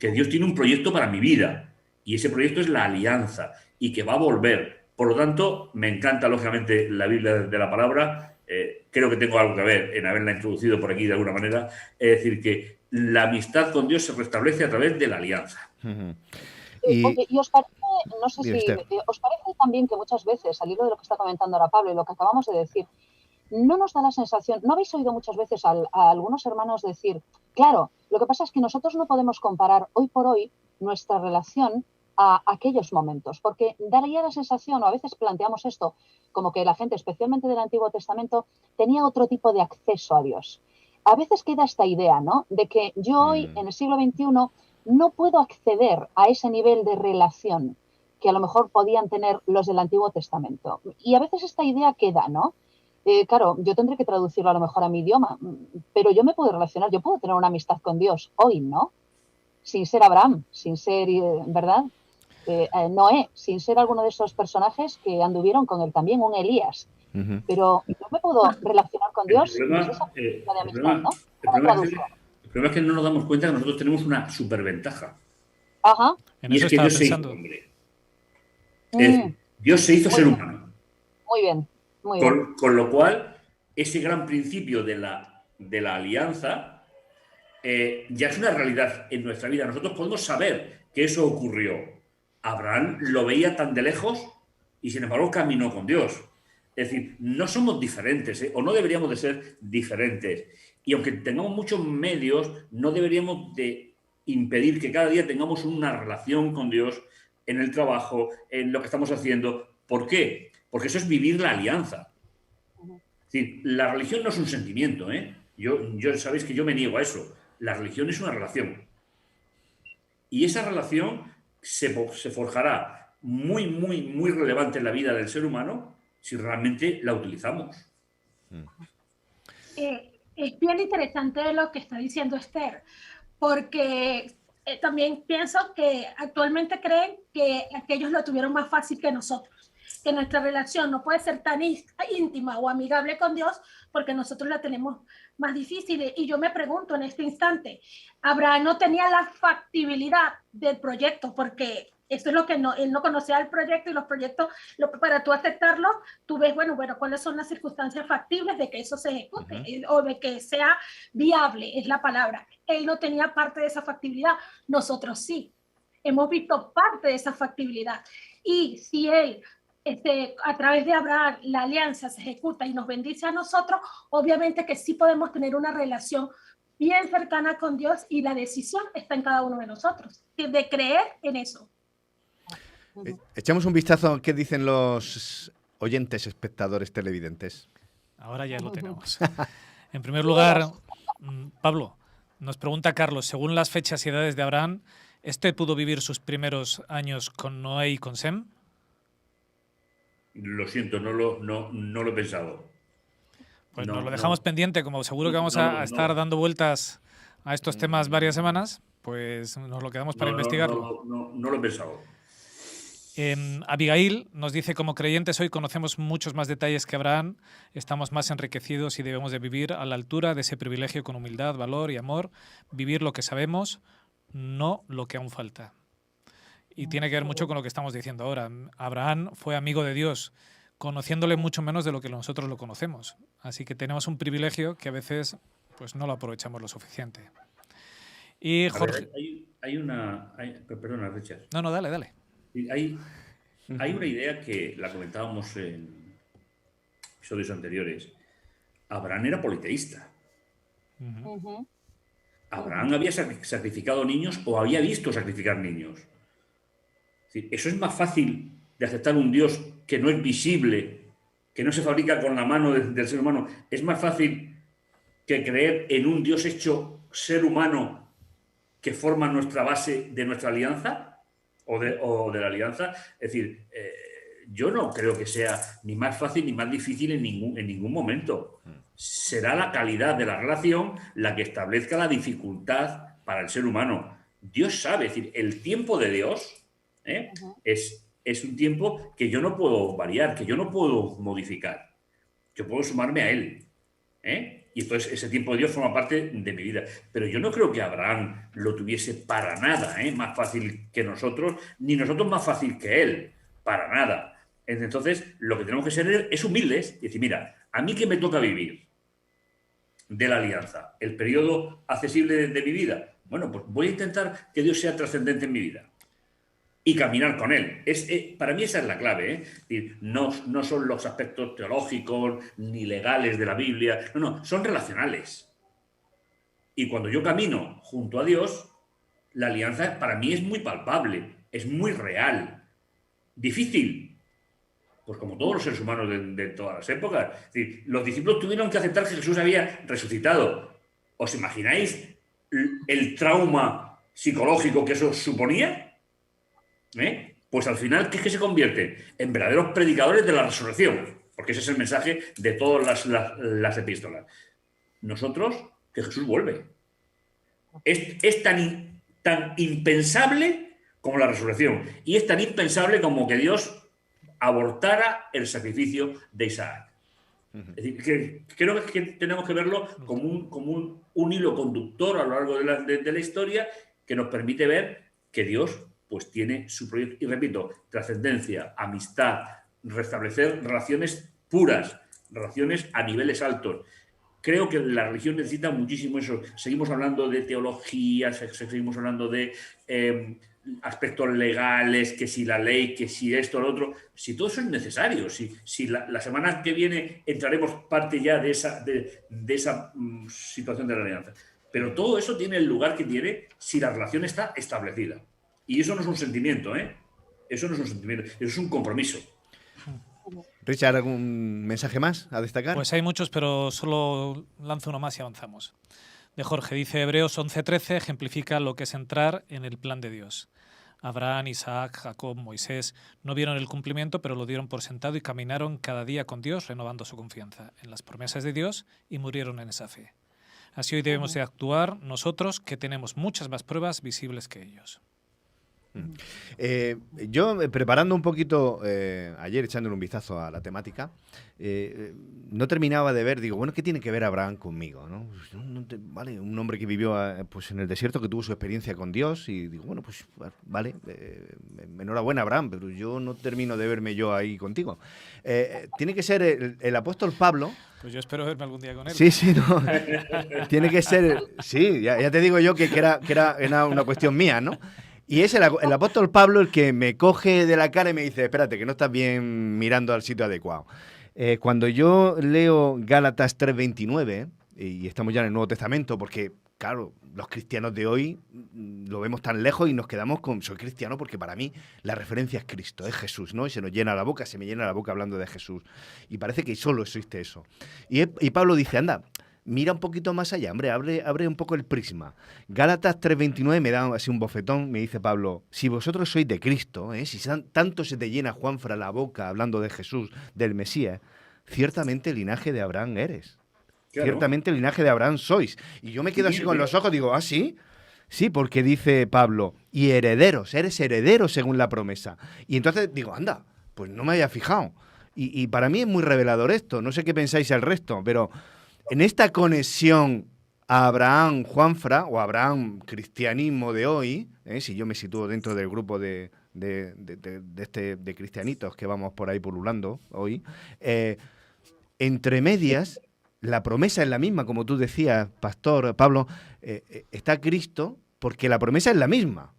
Speaker 4: que Dios tiene un proyecto para mi vida, y ese proyecto es la alianza, y que va a volver. Por lo tanto, me encanta, lógicamente, la Biblia de la palabra. Creo que tengo algo que ver en haberla introducido por aquí de alguna manera. Es decir, que la amistad con Dios se restablece a través de la alianza.
Speaker 12: Oye, ¿y os parece, no sé si, os parece también que muchas veces, al hilo de lo que está comentando ahora Pablo y lo que acabamos de decir, no nos da la sensación, ¿no habéis oído muchas veces a algunos hermanos decir, claro, lo que pasa es que nosotros no podemos comparar hoy por hoy nuestra relación a aquellos momentos, porque daría la sensación, o a veces planteamos esto, como que la gente, especialmente del Antiguo Testamento, tenía otro tipo de acceso a Dios. A veces queda esta idea, ¿no?, de que yo hoy, en el siglo XXI, no puedo acceder a ese nivel de relación que a lo mejor podían tener los del Antiguo Testamento. Y a veces esta idea queda, ¿no? Claro, yo tendré que traducirlo a lo mejor a mi idioma, pero yo me puedo relacionar, yo puedo tener una amistad con Dios hoy, ¿no? Sin ser Abraham, sin ser, ¿verdad?, Noé, sin ser alguno de esos personajes que anduvieron con él también, un Elías. Pero yo me puedo relacionar con Dios. El problema
Speaker 4: es que no nos damos cuenta que nosotros tenemos una superventaja.
Speaker 12: Ajá.
Speaker 4: Y es que Dios se hizo hombre. Dios se hizo ser humano.
Speaker 12: Muy bien. Muy bien.
Speaker 4: Con lo cual, ese gran principio de la alianza ya es una realidad en nuestra vida. Nosotros podemos saber que eso ocurrió. Abraham lo veía tan de lejos y, sin embargo, caminó con Dios. Es decir, no somos diferentes, o no deberíamos de ser diferentes. Y aunque tengamos muchos medios, no deberíamos de impedir que cada día tengamos una relación con Dios en el trabajo, en lo que estamos haciendo. ¿Por qué? Porque eso es vivir la alianza. Es decir, la religión no es un sentimiento, ¿eh? Yo sabéis que yo me niego a eso. La religión es una relación. Y esa relación se forjará muy, muy, muy relevante en la vida del ser humano si realmente la utilizamos.
Speaker 13: Es bien interesante lo que está diciendo Esther, porque también pienso que actualmente creen que aquellos lo tuvieron más fácil que nosotros, que nuestra relación no puede ser tan íntima o amigable con Dios porque nosotros la tenemos más difícil. Y yo me pregunto en este instante, Abraham no tenía la factibilidad del proyecto, porque eso es lo que él no conocía el proyecto, y los proyectos, para tú aceptarlo, tú ves, bueno, cuáles son las circunstancias factibles de que eso se ejecute, o de que sea viable, es la palabra. Él no tenía parte de esa factibilidad, nosotros sí. Hemos visto parte de esa factibilidad. Y si él, a través de Abraham, la alianza se ejecuta y nos bendice a nosotros, obviamente que sí podemos tener una relación bien cercana con Dios, y la decisión está en cada uno de nosotros, de creer en eso.
Speaker 2: Echamos un vistazo a qué dicen los oyentes, espectadores, televidentes.
Speaker 3: Ahora ya lo tenemos. En primer lugar, Pablo, nos pregunta Carlos, según las fechas y edades de Abraham, ¿este pudo vivir sus primeros años con Noé y con Sem?
Speaker 4: Lo siento, no lo he pensado.
Speaker 3: Pues nos lo dejamos pendiente, como seguro que vamos a estar dando vueltas a estos temas varias semanas, pues nos lo quedamos para investigarlo.
Speaker 4: No lo he pensado.
Speaker 3: Abigail nos dice, como creyentes hoy conocemos muchos más detalles que Abraham, estamos más enriquecidos y debemos de vivir a la altura de ese privilegio con humildad, valor y amor, vivir lo que sabemos, no lo que aún falta. Y tiene que ver mucho con lo que estamos diciendo ahora. Abraham fue amigo de Dios, conociéndole mucho menos de lo que nosotros lo conocemos. Así que tenemos un privilegio que a veces pues no lo aprovechamos lo suficiente. Y Jorge...
Speaker 4: Perdona, Richard.
Speaker 3: No, dale.
Speaker 4: Hay una idea que la comentábamos en episodios anteriores. Abraham era politeísta. Abraham había sacrificado niños o había visto sacrificar niños. Es decir, eso es más fácil de aceptar un Dios que no es visible, que no se fabrica con la mano del ser humano. Es más fácil que creer en un Dios hecho ser humano que forma nuestra base de nuestra alianza o de la alianza. Es decir, yo no creo que sea ni más fácil ni más difícil en ningún momento. Será la calidad de la relación la que establezca la dificultad para el ser humano. Dios sabe, es decir, el tiempo de Dios es un tiempo que yo no puedo variar, que yo no puedo modificar. Yo puedo sumarme a él. Y entonces ese tiempo de Dios forma parte de mi vida. Pero yo no creo que Abraham lo tuviese para nada más fácil que nosotros, ni nosotros más fácil que él, para nada. Entonces, lo que tenemos que ser es humildes y decir, mira, ¿a mí qué me toca vivir de la alianza? ¿El periodo accesible de mi vida? Bueno, pues voy a intentar que Dios sea trascendente en mi vida y caminar con él. Para mí esa es la clave. Es decir, no son los aspectos teológicos ni legales de la Biblia, no, son relacionales. Y cuando yo camino junto a Dios, la alianza para mí es muy palpable, es muy real. Difícil, pues como todos los seres humanos de todas las épocas. Es decir, los discípulos tuvieron que aceptar que Jesús había resucitado. ¿Os imagináis el trauma psicológico que eso suponía? Pues al final, ¿qué es que se convierten? En verdaderos predicadores de la resurrección, porque ese es el mensaje de todas las epístolas. Nosotros, que Jesús vuelve. Es tan impensable como la resurrección, y es tan impensable como que Dios abortara el sacrificio de Isaac. Es decir, que creo que tenemos que verlo como un hilo conductor a lo largo de la historia que nos permite ver que Dios pues tiene su proyecto, y repito, trascendencia, amistad, restablecer relaciones puras, relaciones a niveles altos. Creo que la religión necesita muchísimo eso. Seguimos hablando de teología, seguimos hablando de aspectos legales, que si la ley, que si esto, lo otro. Si todo eso es necesario, si la semana que viene entraremos parte ya de esa situación de la alianza. Pero todo eso tiene el lugar que tiene si la relación está establecida. Y eso no es un sentimiento, Eso no es un sentimiento, eso es un compromiso.
Speaker 2: Richard, ¿algún mensaje más a destacar?
Speaker 3: Pues hay muchos, pero solo lanzo uno más y avanzamos. De Jorge, dice Hebreos 11:13, ejemplifica lo que es entrar en el plan de Dios. Abraham, Isaac, Jacob, Moisés no vieron el cumplimiento, pero lo dieron por sentado y caminaron cada día con Dios, renovando su confianza en las promesas de Dios y murieron en esa fe. Así hoy debemos de actuar nosotros, que tenemos muchas más pruebas visibles que ellos.
Speaker 2: Yo, preparando un poquito, ayer echándole un vistazo a la temática, no terminaba de ver, digo, bueno, ¿qué tiene que ver Abraham conmigo? ¿No? Vale, un hombre que vivió pues en el desierto, que tuvo su experiencia con Dios, y digo, bueno, pues vale, enhorabuena Abraham, pero yo no termino de verme yo ahí contigo. Tiene que ser el apóstol Pablo.
Speaker 3: Pues yo espero verme algún día con él.
Speaker 2: Sí, no. Tiene que ser, sí, ya te digo yo que era una cuestión mía, ¿no? Y es el apóstol Pablo el que me coge de la cara y me dice, espérate, que no estás bien mirando al sitio adecuado. Cuando yo leo Gálatas 3:29, y estamos ya en el Nuevo Testamento, porque claro, los cristianos de hoy lo vemos tan lejos y nos quedamos con soy cristiano porque para mí la referencia es Cristo, es Jesús, ¿no? Y se me llena la boca hablando de Jesús. Y parece que solo existe eso. Y Pablo dice, anda, mira un poquito más allá, hombre, abre un poco el prisma. Gálatas 3:29 me da así un bofetón, me dice Pablo, si vosotros sois de Cristo, si tanto se te llena, Juanfra, la boca hablando de Jesús, del Mesías, ciertamente linaje de Abraham eres. Claro. Ciertamente el linaje de Abraham sois. Y yo me quedo así con los ojos, digo, ¿ah, sí? Sí, porque dice Pablo, y herederos, eres heredero según la promesa. Y entonces digo, anda, pues no me había fijado. Y para mí es muy revelador esto, no sé qué pensáis el resto, pero en esta conexión a Abraham Juanfra, o Abraham cristianismo de hoy, si yo me sitúo dentro del grupo de cristianitos que vamos por ahí pululando hoy, entre medias, la promesa es la misma, como tú decías, Pastor Pablo, está Cristo porque la promesa es la misma.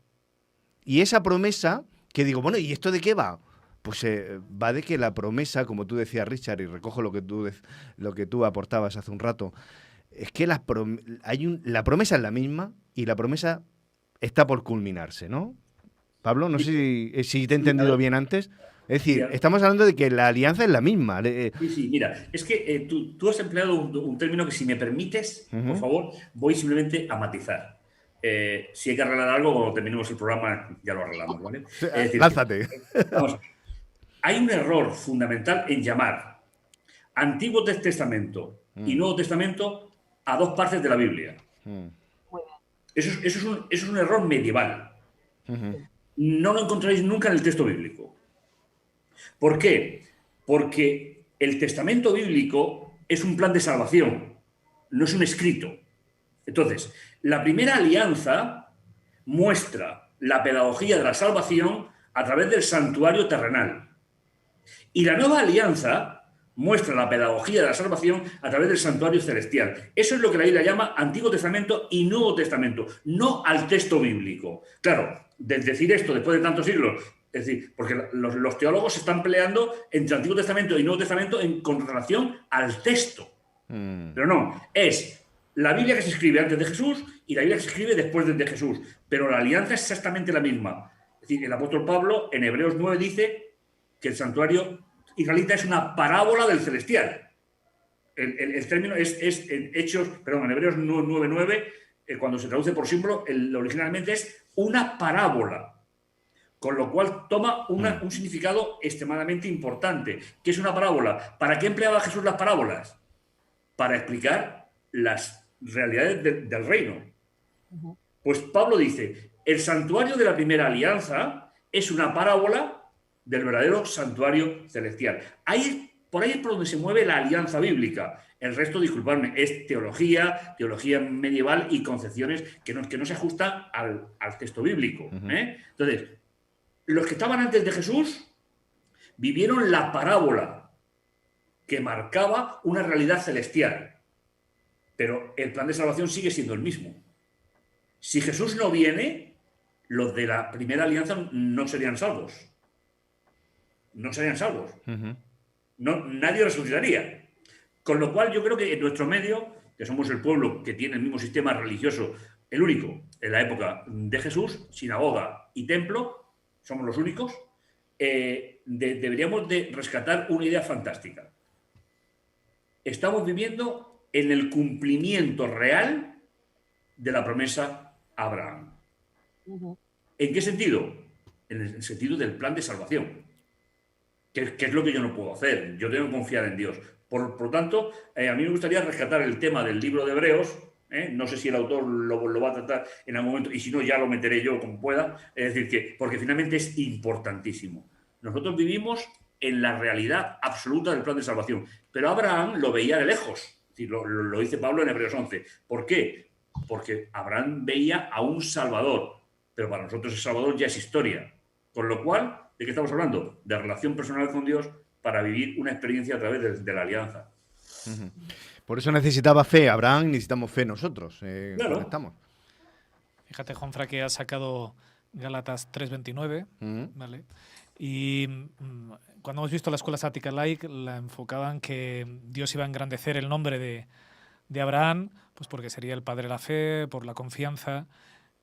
Speaker 2: Y esa promesa, que digo, bueno, ¿y esto de qué va? Pues va de que la promesa, como tú decías, Richard, y recojo lo que tú aportabas hace un rato, es que la promesa es la misma y la promesa está por culminarse, ¿no? Pablo, no sé si te he entendido bien antes. Es decir, estamos hablando de que la alianza es la misma.
Speaker 4: Sí, mira, es que tú has empleado un término que, si me permites, por favor, voy simplemente a matizar. Si hay que arreglar algo, cuando terminemos el programa ya lo arreglamos, ¿vale? Es decir,
Speaker 2: lánzate.
Speaker 4: Vamos, hay un error fundamental en llamar Antiguo Testamento y Nuevo Testamento a dos partes de la Biblia. Eso es un error medieval. No lo encontraréis nunca en el texto bíblico. ¿Por qué? Porque el testamento bíblico es un plan de salvación, no es un escrito. Entonces, la primera alianza muestra la pedagogía de la salvación a través del santuario terrenal. Y la nueva alianza muestra la pedagogía de la salvación a través del santuario celestial. Eso es lo que la Biblia llama Antiguo Testamento y Nuevo Testamento, no al texto bíblico. Claro, decir esto después de tantos siglos, es decir, porque los teólogos se están peleando entre Antiguo Testamento y Nuevo Testamento con relación al texto. Pero no, es la Biblia que se escribe antes de Jesús y la Biblia que se escribe después de Jesús. Pero la alianza es exactamente la misma. Es decir, el apóstol Pablo en Hebreos 9 dice que el santuario israelita es una parábola del celestial. El término es en Hebreos 9:9, cuando se traduce por símbolo, originalmente es una parábola. Con lo cual toma un significado extremadamente importante. ¿Qué es una parábola? ¿Para qué empleaba Jesús las parábolas? Para explicar las realidades del reino. Pues Pablo dice, el santuario de la primera alianza es una parábola del verdadero santuario celestial. Por ahí es por donde se mueve la alianza bíblica. El resto, disculpadme, es teología medieval y concepciones que no se ajustan al texto bíblico. Entonces, los que estaban antes de Jesús vivieron la parábola que marcaba una realidad celestial. Pero el plan de salvación sigue siendo el mismo. Si Jesús no viene, los de la primera alianza no serían salvos. No serían salvos. Nadie resucitaría. Con lo cual yo creo que en nuestro medio, que somos el pueblo que tiene el mismo sistema religioso, el único en la época de Jesús, sinagoga y templo, somos los únicos, deberíamos de rescatar una idea fantástica. Estamos viviendo en el cumplimiento real de la promesa a Abraham. ¿En qué sentido? En el sentido del plan de salvación, que es lo que yo no puedo hacer. Yo tengo que confiar en Dios. Por lo tanto, a mí me gustaría rescatar el tema del libro de Hebreos. No sé si el autor lo va a tratar en algún momento, y si no, ya lo meteré yo como pueda. Es decir, porque finalmente es importantísimo. Nosotros vivimos en la realidad absoluta del plan de salvación, pero Abraham lo veía de lejos. Es decir, lo dice Pablo en Hebreos 11. ¿Por qué? Porque Abraham veía a un Salvador, pero para nosotros el Salvador ya es historia. Con lo cual, ¿de qué estamos hablando? De relación personal con Dios para vivir una experiencia a través de la alianza.
Speaker 2: Por eso necesitaba fe Abraham, necesitamos fe nosotros.
Speaker 4: Claro.
Speaker 2: Conectamos.
Speaker 3: Fíjate, Juanfra, que ha sacado Gálatas 3:29, ¿vale? Y cuando hemos visto la escuela sática laic, la enfocaban que Dios iba a engrandecer el nombre de Abraham, pues porque sería el padre de la fe, por la confianza.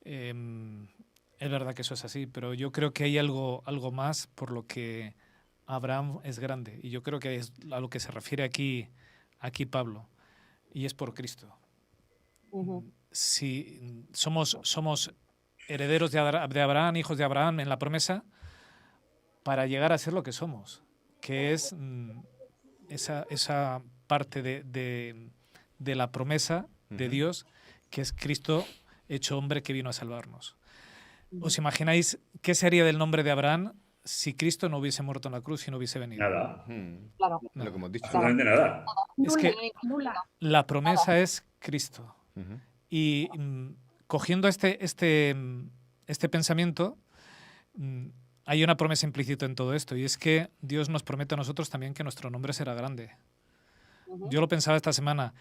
Speaker 3: Es verdad que eso es así, pero yo creo que hay algo más por lo que Abraham es grande. Y yo creo que es a lo que se refiere aquí Pablo, y es por Cristo. Si somos herederos de Abraham, hijos de Abraham en la promesa, para llegar a ser lo que somos, que es esa parte de la promesa de Dios, que es Cristo hecho hombre que vino a salvarnos. ¿Os imagináis qué sería del nombre de Abraham si Cristo no hubiese muerto en la cruz y no hubiese venido?
Speaker 4: Nada.
Speaker 12: Claro.
Speaker 2: Lo que hemos dicho.
Speaker 4: Absolutamente nada.
Speaker 3: Es que la promesa es Cristo. Y cogiendo este pensamiento, hay una promesa implícita en todo esto, y es que Dios nos promete a nosotros también que nuestro nombre será grande. Yo lo pensaba esta semana.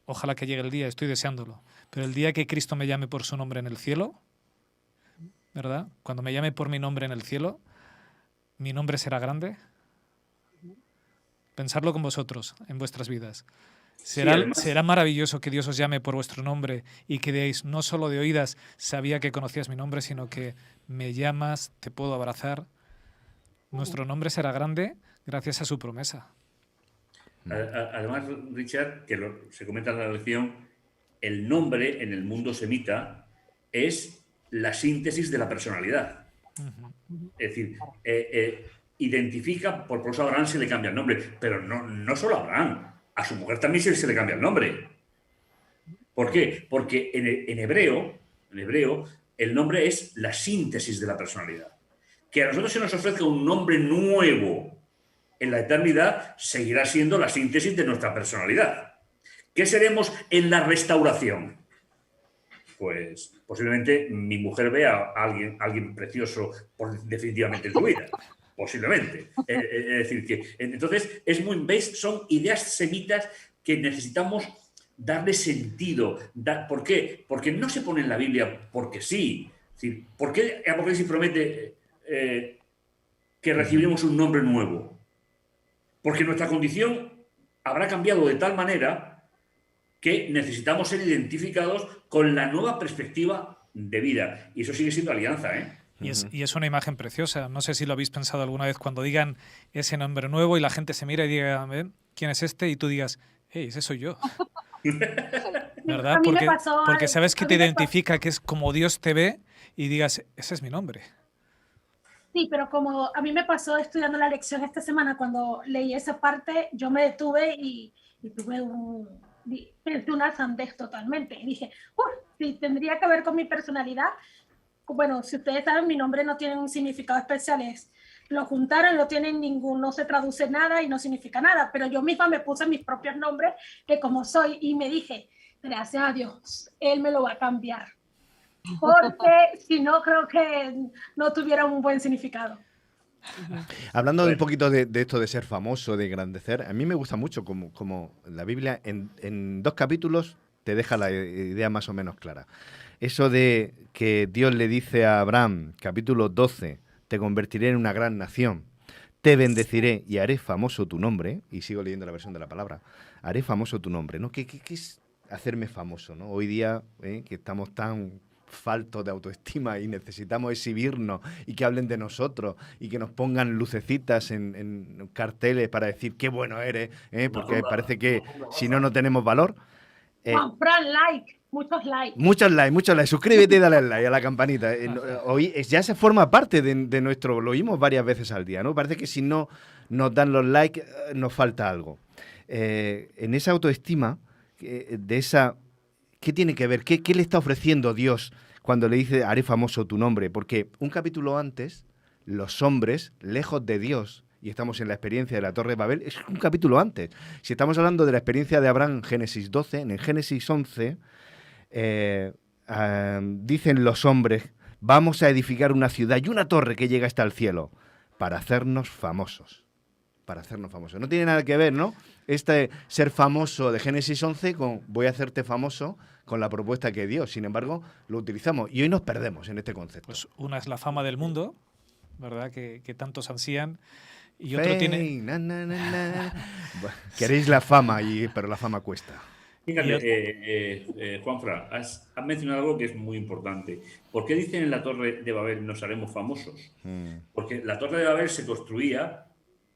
Speaker 3: Ojalá que llegue el día, estoy deseándolo. Pero el día que Cristo me llame por su nombre en el cielo, ¿verdad? Cuando me llame por mi nombre en el cielo, ¿mi nombre será grande? Pensadlo con vosotros, en vuestras vidas. Será maravilloso que Dios os llame por vuestro nombre y que deis, no solo de oídas, sabía que conocías mi nombre, sino que me llamas, te puedo abrazar. Nuestro nombre será grande gracias a su promesa.
Speaker 4: Además, Richard, que se comenta en la lección, el nombre en el mundo semita es la síntesis de la personalidad. Es decir, identifica, por eso a Abraham se le cambia el nombre, pero no solo a Abraham, a su mujer también se le cambia el nombre. ¿Por qué? Porque en hebreo el nombre es la síntesis de la personalidad. Que a nosotros se nos ofrezca un nombre nuevo en la eternidad seguirá siendo la síntesis de nuestra personalidad. ¿Qué seremos en la restauración? Pues posiblemente mi mujer vea a alguien precioso definitivamente en tu vida. Posiblemente. Es decir, que entonces ¿veis? Son ideas semitas que necesitamos darle sentido. ¿Por qué? Porque no se pone en la Biblia porque sí. Es decir, ¿por qué Apocalipsis promete que recibiremos un nombre nuevo? Porque nuestra condición habrá cambiado de tal manera que necesitamos ser identificados con la nueva perspectiva de vida. Y eso sigue siendo alianza, ¿eh?
Speaker 3: Y es una imagen preciosa. No sé si lo habéis pensado alguna vez cuando digan ese nombre nuevo y la gente se mira y diga, ¿quién es este? Y tú digas, hey, ese soy yo. ¿Verdad? Porque sabes que te identifica, que es como Dios te ve, y digas, ese es mi nombre.
Speaker 13: Sí, pero como a mí me pasó estudiando la lección esta semana, cuando leí esa parte, yo me detuve y tuve pensé una sandez totalmente. Y dije, si tendría que ver con mi personalidad. Bueno, si ustedes saben, mi nombre no tiene un significado especial. Lo juntaron, no se traduce nada y no significa nada. Pero yo misma me puse mis propios nombres de cómo soy y me dije, gracias a Dios, Él me lo va a cambiar. Porque si no, creo que no tuviera un buen significado.
Speaker 2: Hablando un poquito de esto de ser famoso, de engrandecer, a mí me gusta mucho como la Biblia en 2 capítulos te deja la idea más o menos clara. Eso de que Dios le dice a Abraham, capítulo 12, te convertiré en una gran nación, te bendeciré y haré famoso tu nombre, y sigo leyendo la versión de la palabra, haré famoso tu nombre, ¿no? ¿Qué es hacerme famoso, ¿no? Hoy día, que estamos tan faltos de autoestima y necesitamos exhibirnos y que hablen de nosotros y que nos pongan lucecitas en carteles para decir qué bueno eres, porque parece que si no tenemos valor.
Speaker 13: Fran, muchos likes.
Speaker 2: Muchos likes. Suscríbete y dale al like, a la campanita. Hoy ya se forma parte de nuestro, lo oímos varias veces al día, ¿no? Parece que si no nos dan los likes nos falta algo. En esa autoestima, ¿qué tiene que ver? ¿Qué le está ofreciendo Dios cuando le dice haré famoso tu nombre? Porque un capítulo antes, los hombres, lejos de Dios, y estamos en la experiencia de la Torre de Babel, es un capítulo antes. Si estamos hablando de la experiencia de Abraham, Génesis 12, en Génesis 11, dicen los hombres, vamos a edificar una ciudad y una torre que llega hasta el cielo para hacernos famosos. No tiene nada que ver, ¿no? Este ser famoso de Génesis 11 con voy a hacerte famoso con la propuesta que dio. Sin embargo, lo utilizamos y hoy nos perdemos en este concepto.
Speaker 3: Pues una es la fama del mundo, ¿verdad? Que tantos ansían, Y otro tiene...
Speaker 2: Queréis la fama, pero la fama cuesta.
Speaker 4: Fíjate, Juanfran, has mencionado algo que es muy importante. ¿Por qué dicen en la Torre de Babel nos haremos famosos? Porque la Torre de Babel se construía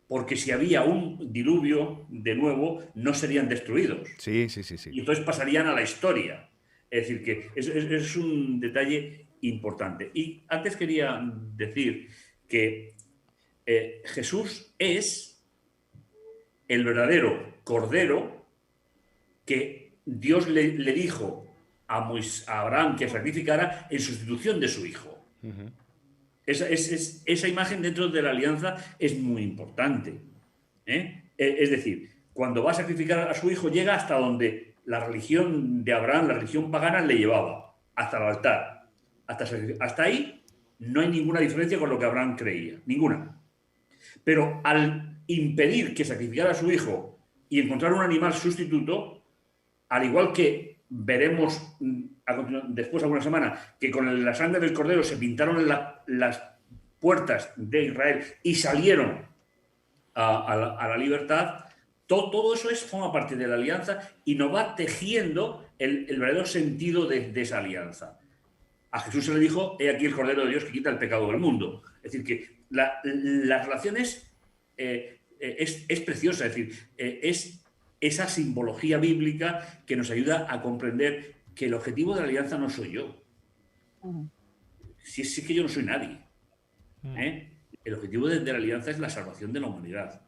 Speaker 4: porque si había un diluvio de nuevo, no serían destruidos.
Speaker 2: Sí.
Speaker 4: Y entonces pasarían a la historia. Es decir, que es un detalle importante. Y antes quería decir que Jesús es el verdadero Cordero que Dios le dijo a Abraham que sacrificara en sustitución de su hijo. Esa imagen dentro de la alianza es muy importante. Es decir, cuando va a sacrificar a su hijo, llega hasta donde la religión de Abraham, la religión pagana, le llevaba, hasta el altar. Hasta ahí no hay ninguna diferencia con lo que Abraham creía, ninguna. Pero al impedir que sacrificara a su hijo y encontrar un animal sustituto, al igual que veremos después, alguna semana, que con la sangre del cordero se pintaron las puertas de Israel y salieron a la libertad, todo eso forma parte de la alianza y nos va tejiendo el verdadero sentido de esa alianza. A Jesús se le dijo: he aquí el Cordero de Dios que quita el pecado del mundo. Es decir, que las relaciones es preciosa, es decir, es esa simbología bíblica que nos ayuda a comprender que el objetivo de la alianza no soy yo. Si es que yo no soy nadie. El objetivo de la alianza es la salvación de la humanidad,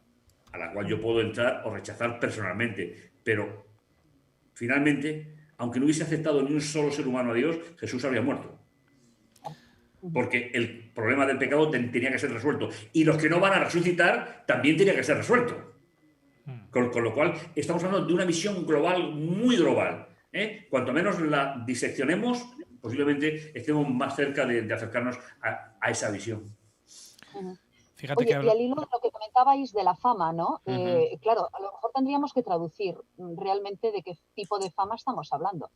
Speaker 4: a la cual yo puedo entrar o rechazar personalmente, pero finalmente, aunque no hubiese aceptado ni un solo ser humano a Dios, Jesús habría muerto. Porque el problema del pecado tenía que ser resuelto. Y los que no van a resucitar también tenía que ser resuelto. Con lo cual, estamos hablando de una visión global, muy global. Cuanto menos la diseccionemos, posiblemente estemos más cerca de acercarnos a esa visión.
Speaker 3: Fíjate.
Speaker 12: Oye, y al hilo de lo que comentabais de la fama, ¿no? Claro, a lo mejor tendríamos que traducir realmente de qué tipo de fama estamos hablando.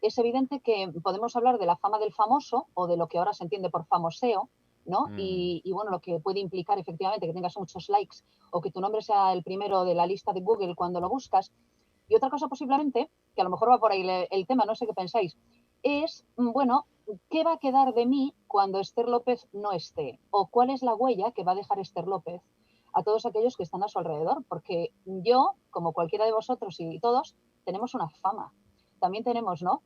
Speaker 12: Es evidente que podemos hablar de la fama del famoso o de lo que ahora se entiende por famoseo, ¿no? Y bueno, lo que puede implicar efectivamente que tengas muchos likes o que tu nombre sea el primero de la lista de Google cuando lo buscas. Y otra cosa posiblemente, que a lo mejor va por ahí el tema, no sé qué pensáis, es, bueno, ¿qué va a quedar de mí cuando Esther López no esté? ¿O cuál es la huella que va a dejar Esther López a todos aquellos que están a su alrededor? Porque yo, como cualquiera de vosotros y todos, tenemos una fama. También tenemos, ¿no?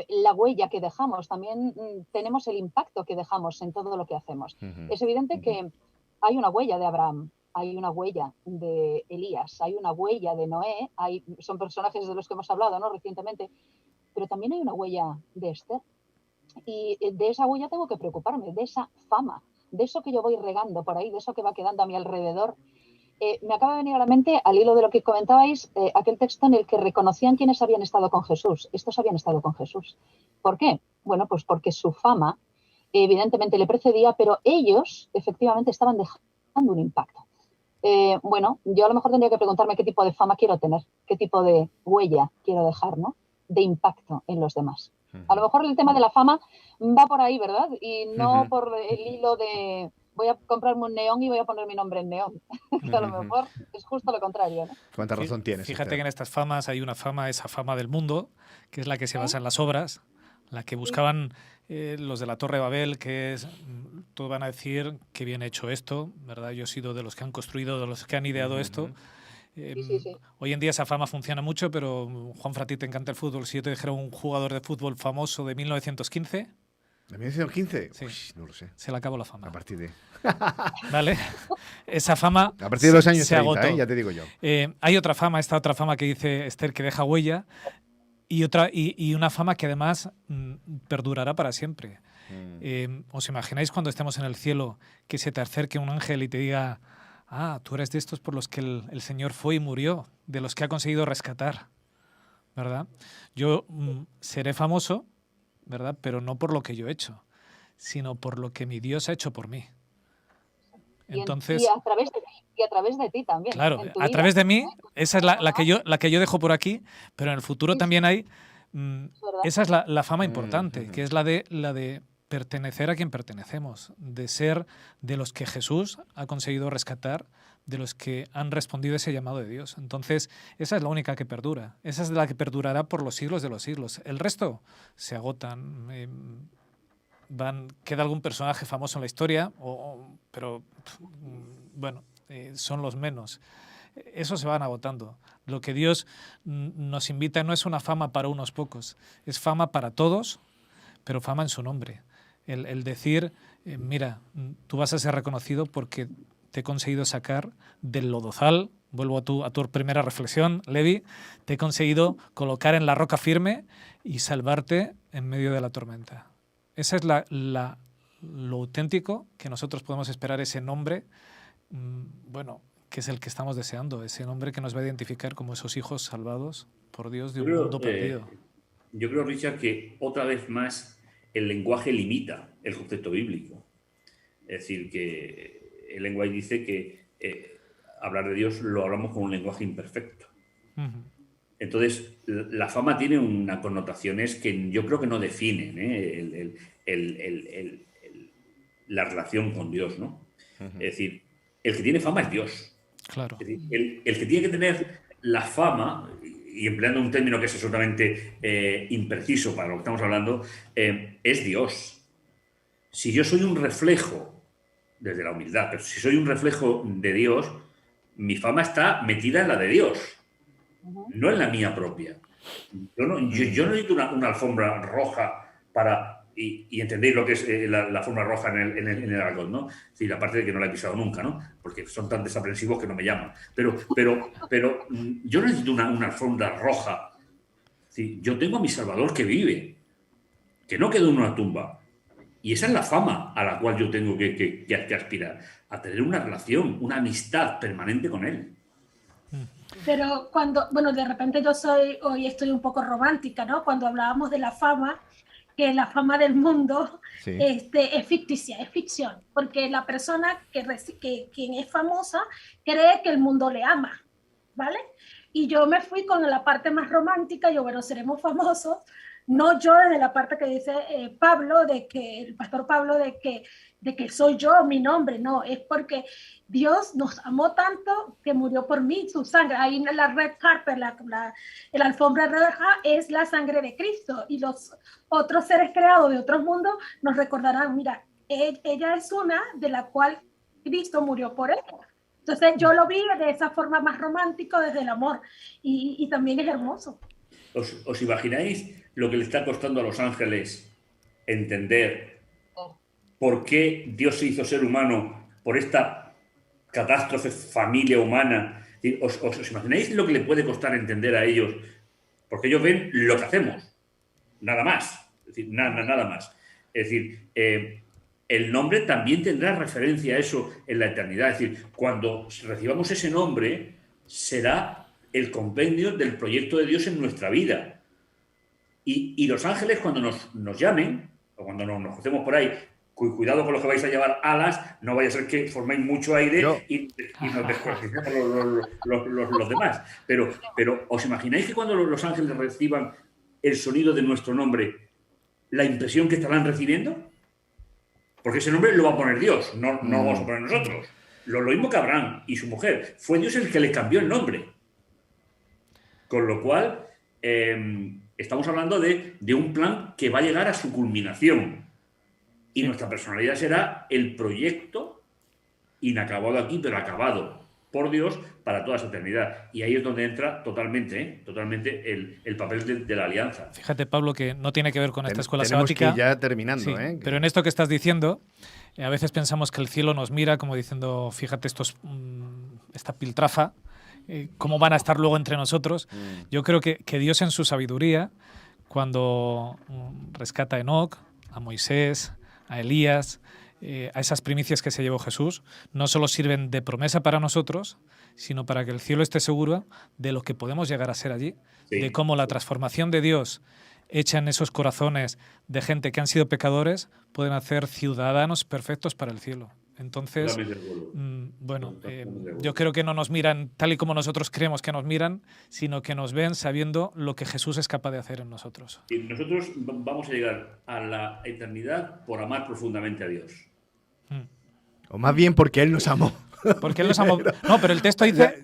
Speaker 12: La huella que dejamos, también tenemos el impacto que dejamos en todo lo que hacemos. Es evidente que hay una huella de Abraham, hay una huella de Elías, hay una huella de Noé, son personajes de los que hemos hablado, ¿no? Recientemente, pero también hay una huella de Esther. Y de esa huella tengo que preocuparme, de esa fama, de eso que yo voy regando por ahí, de eso que va quedando a mi alrededor. Me acaba de venir a la mente, al hilo de lo que comentabais, aquel texto en el que reconocían quienes habían estado con Jesús. Estos habían estado con Jesús. ¿Por qué? Bueno, pues porque su fama evidentemente le precedía, pero ellos efectivamente estaban dejando un impacto. Bueno, yo a lo mejor tendría que preguntarme qué tipo de fama quiero tener, qué tipo de huella quiero dejar, ¿no? De impacto en los demás. A lo mejor el tema de la fama va por ahí, ¿verdad? Y no por el hilo de voy a comprarme un neón y voy a poner mi nombre en neón. Que a lo mejor es justo lo contrario, ¿no?
Speaker 2: ¿Cuánta razón tienes?
Speaker 3: Fíjate que en estas famas hay una fama, esa fama del mundo, que es la que se basa en las obras, la que buscaban los de la Torre de Babel, que es, todos van a decir que bien hecho esto, ¿verdad? Yo he sido de los que han construido, de los que han ideado esto.
Speaker 12: Sí.
Speaker 3: Hoy en día esa fama funciona mucho, pero Juanfran, a ti te encanta el fútbol. Si yo te dijera un jugador de fútbol famoso de 1915...
Speaker 2: ¿De 1915?
Speaker 3: Sí.
Speaker 2: Uy, no lo sé.
Speaker 3: Se le acabó la fama.
Speaker 2: A partir de...
Speaker 3: ¿Vale? Esa fama
Speaker 2: a partir de los años
Speaker 3: se
Speaker 2: 30,
Speaker 3: agotó.
Speaker 2: ya te digo yo.
Speaker 3: Hay otra fama, esta otra fama que dice Esther, que deja huella, y una fama que además perdurará para siempre. ¿Os imagináis cuando estemos en el cielo que se te acerque un ángel y te diga: ah, tú eres de estos por los que el Señor fue y murió, de los que ha conseguido rescatar, ¿verdad? Yo seré famoso, ¿verdad? Pero no por lo que yo he hecho, sino por lo que mi Dios ha hecho por mí. Entonces,
Speaker 12: y a través de ti también.
Speaker 3: Claro, a través de mí, esa es la que yo dejo por aquí, pero en el futuro también hay, esa es la fama importante, que es la de pertenecer a quien pertenecemos, de ser de los que Jesús ha conseguido rescatar, de los que han respondido a ese llamado de Dios. Entonces, esa es la única que perdura. Esa es la que perdurará por los siglos de los siglos. El resto se agotan. Queda algún personaje famoso en la historia, pero bueno, son los menos. Esos se van agotando. Lo que Dios nos invita no es una fama para unos pocos, es fama para todos, pero fama en su nombre. El decir, mira, tú vas a ser reconocido porque te he conseguido sacar del lodazal, vuelvo a tu primera reflexión, Levi, te he conseguido colocar en la roca firme y salvarte en medio de la tormenta. Esa es lo auténtico que nosotros podemos esperar, ese nombre, bueno, que es el que estamos deseando, ese nombre que nos va a identificar como esos hijos salvados por Dios de un mundo perdido.
Speaker 4: Yo creo, Richard, que otra vez más el lenguaje limita el concepto bíblico. Es decir, que el lenguaje dice que hablar de Dios lo hablamos con un lenguaje imperfecto.
Speaker 3: Uh-huh.
Speaker 4: Entonces, la fama tiene unas connotaciones que yo creo que no definen la relación con Dios, ¿no?
Speaker 2: Uh-huh.
Speaker 4: Es decir, el que tiene fama es Dios.
Speaker 3: Claro.
Speaker 4: Es decir, el que tiene que tener la fama, y empleando un término que es absolutamente impreciso para lo que estamos hablando, es Dios. Si yo soy un reflejo, desde la humildad, pero si soy un reflejo de Dios, mi fama está metida en la de Dios, no en la mía propia. Yo no necesito una alfombra roja para... Y entendéis lo que es la alfombra roja en el argot, ¿no? Es decir, aparte de que no la he pisado nunca, ¿no? Porque son tan desaprensivos que no me llaman. Pero yo no necesito una alfombra roja. Es decir, yo tengo a mi Salvador que vive, que no quedó en una tumba. Y esa es la fama a la cual yo tengo que aspirar, a tener una relación, una amistad permanente con Él.
Speaker 13: Pero bueno, de repente hoy estoy un poco romántica, ¿no? Cuando hablábamos de la fama, que la fama del mundo
Speaker 2: sí,
Speaker 13: es ficticia, es ficción, porque la persona quien es famosa cree que el mundo le ama, ¿vale? Y yo me fui con la parte más romántica, bueno, seremos famosos, no yo desde la parte que dice Pablo, el pastor Pablo, de que soy yo, mi nombre, no, es porque Dios nos amó tanto que murió por mí, su sangre. Ahí en la red carpet, la alfombra roja es la sangre de Cristo, y los otros seres creados de otros mundos nos recordarán, mira, ella es una de la cual Cristo murió por ella. Entonces yo lo vi de esa forma más romántica, desde el amor, y también es hermoso.
Speaker 4: ¿Os imagináis lo que le está costando a los ángeles entender por qué Dios se hizo ser humano por esta catástrofe familia humana? ¿Os imagináis lo que le puede costar entender a ellos? Porque ellos ven lo que hacemos, nada más. Es decir, nada más. Es decir, el nombre también tendrá referencia a eso en la eternidad. Es decir, cuando recibamos ese nombre, será el compendio del proyecto de Dios en nuestra vida. Y los ángeles, cuando nos llamen, o cuando nos crucemos por ahí, cuidado con lo que vais a llevar alas, no vaya a ser que forméis mucho aire y nos descuarticemos los demás. Pero ¿os imagináis que cuando los ángeles reciban el sonido de nuestro nombre, la impresión que estarán recibiendo? Porque ese nombre lo va a poner Dios, no lo vamos a poner nosotros. Lo mismo que Abraham y su mujer. Fue Dios el que le cambió el nombre. Con lo cual, estamos hablando de un plan que va a llegar a su culminación. Y nuestra personalidad será el proyecto inacabado aquí, pero acabado por Dios para toda esa eternidad. Y ahí es donde entra totalmente el papel de la alianza.
Speaker 3: Fíjate, Pablo, que no tiene que ver con esta escuela
Speaker 2: tenemos
Speaker 3: sabática.
Speaker 2: Que ir ya terminando,
Speaker 3: sí, pero en esto que estás diciendo, a veces pensamos que el cielo nos mira como diciendo, fíjate, esta piltrafa, cómo van a estar luego entre nosotros. Yo creo que Dios en su sabiduría, cuando rescata a Enoc, a Moisés, a Elías, a esas primicias que se llevó Jesús, no solo sirven de promesa para nosotros, sino para que el cielo esté seguro de lo que podemos llegar a ser allí, de cómo la transformación de Dios hecha en esos corazones de gente que han sido pecadores pueden hacer ciudadanos perfectos para el cielo. Entonces, Bueno, yo creo que no nos miran tal y como nosotros creemos que nos miran, sino que nos ven sabiendo lo que Jesús es capaz de hacer en nosotros.
Speaker 4: Y nosotros vamos a llegar a la eternidad por amar profundamente a Dios.
Speaker 2: O más bien porque Él nos amó.
Speaker 3: Porque Él nos amó. No, pero el texto dice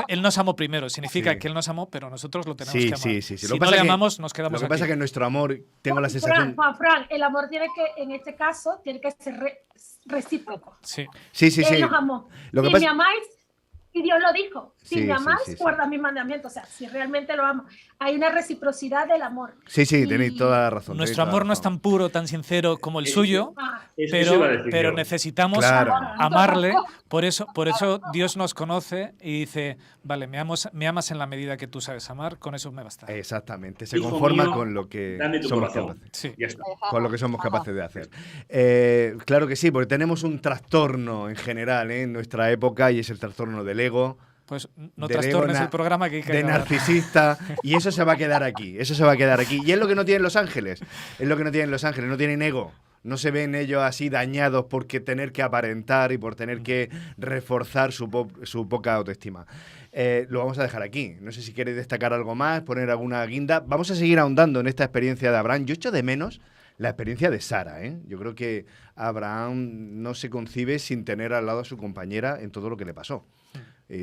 Speaker 3: él nos amó primero. Significa que Él nos amó, pero nosotros lo tenemos que amar.
Speaker 2: Sí.
Speaker 3: Si no le amamos, nos quedamos aquí.
Speaker 2: Lo que pasa es que nuestro amor, tengo la sensación...
Speaker 13: Fran, el amor tiene que, en este caso, tiene que ser recíproco.
Speaker 3: Sí.
Speaker 13: Él nos amó.
Speaker 2: Lo que
Speaker 13: si
Speaker 2: pasa...
Speaker 13: me amáis, y Dios lo dijo, si me amáis,
Speaker 2: sí.
Speaker 13: guarda mis mandamientos. O sea, si realmente lo amo. Hay una reciprocidad del amor.
Speaker 2: Sí, tenéis toda la razón.
Speaker 3: Nuestro amor no es tan puro, tan sincero como el suyo, pero necesitamos amarle. Por eso Dios nos conoce y dice, vale, me amas en la medida que tú sabes amar, con eso me basta.
Speaker 2: Exactamente, se conforma con lo que somos capaces.
Speaker 3: Sí.
Speaker 2: Con lo que somos capaces de hacer. Claro que sí, porque tenemos un trastorno en general en nuestra época, y es el trastorno del ego.
Speaker 3: Pues no trastornes el programa que hay que
Speaker 2: de
Speaker 3: acabar.
Speaker 2: Narcisista, y eso se va a quedar aquí, y es lo que no tienen los ángeles, no tienen ego. No se ven ellos así dañados por tener que aparentar y por tener que reforzar su poca autoestima. Lo vamos a dejar aquí. No sé si queréis destacar algo más, poner alguna guinda. Vamos a seguir ahondando en esta experiencia de Abraham. Yo echo de menos la experiencia de Sara, ¿eh? Yo creo que Abraham no se concibe sin tener al lado a su compañera en todo lo que le pasó.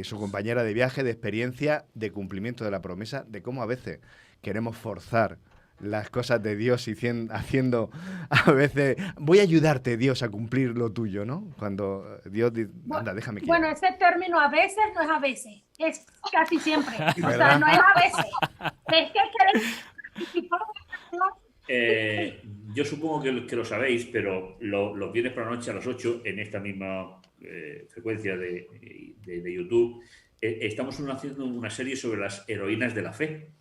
Speaker 2: Su compañera de viaje, de experiencia, de cumplimiento de la promesa, de cómo a veces queremos forzar las cosas de Dios haciendo a veces, voy a ayudarte, Dios, a cumplir lo tuyo, ¿no? Cuando Dios dice, anda, déjame que...
Speaker 13: Bueno, ese término a veces no es a veces, es casi siempre. O sea, no es a veces. Es que
Speaker 4: yo supongo que lo sabéis, pero los viernes por la noche a las 8, en esta misma frecuencia de YouTube, estamos haciendo una serie sobre las heroínas de la fe,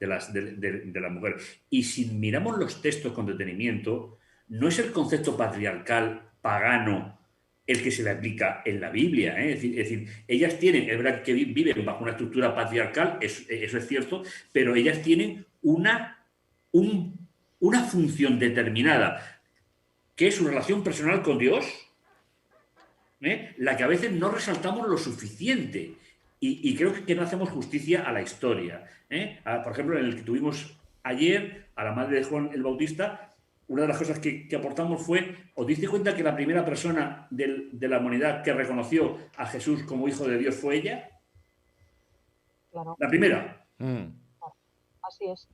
Speaker 4: de la mujer. Y si miramos los textos con detenimiento, no es el concepto patriarcal pagano el que se le aplica en la Biblia, ¿eh? Es decir, ellas tienen, es verdad que viven bajo una estructura patriarcal, eso es cierto, pero ellas tienen una función determinada, que es su relación personal con Dios, la que a veces no resaltamos lo suficiente. Y creo que no hacemos justicia a la historia. Por ejemplo, en el que tuvimos ayer, a la madre de Juan el Bautista, una de las cosas que aportamos fue, ¿os diste cuenta que la primera persona de la humanidad que reconoció a Jesús como hijo de Dios fue ella?
Speaker 12: Claro.
Speaker 4: La primera.
Speaker 12: Así es.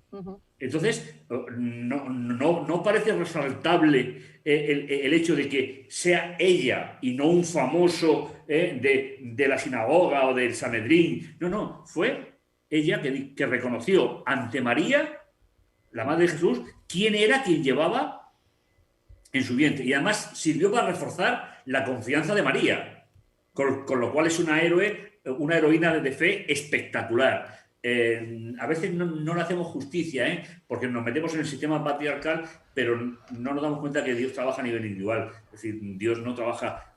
Speaker 4: Entonces, no parece resaltable el hecho de que sea ella y no un famoso de la sinagoga o del Sanedrín. No, fue ella que reconoció ante María, la madre de Jesús, quién era quien llevaba en su vientre. Y además sirvió para reforzar la confianza de María, con lo cual es una heroína de fe espectacular. A veces no le hacemos justicia, porque nos metemos en el sistema patriarcal, pero no nos damos cuenta que Dios trabaja a nivel individual. Es decir, Dios no trabaja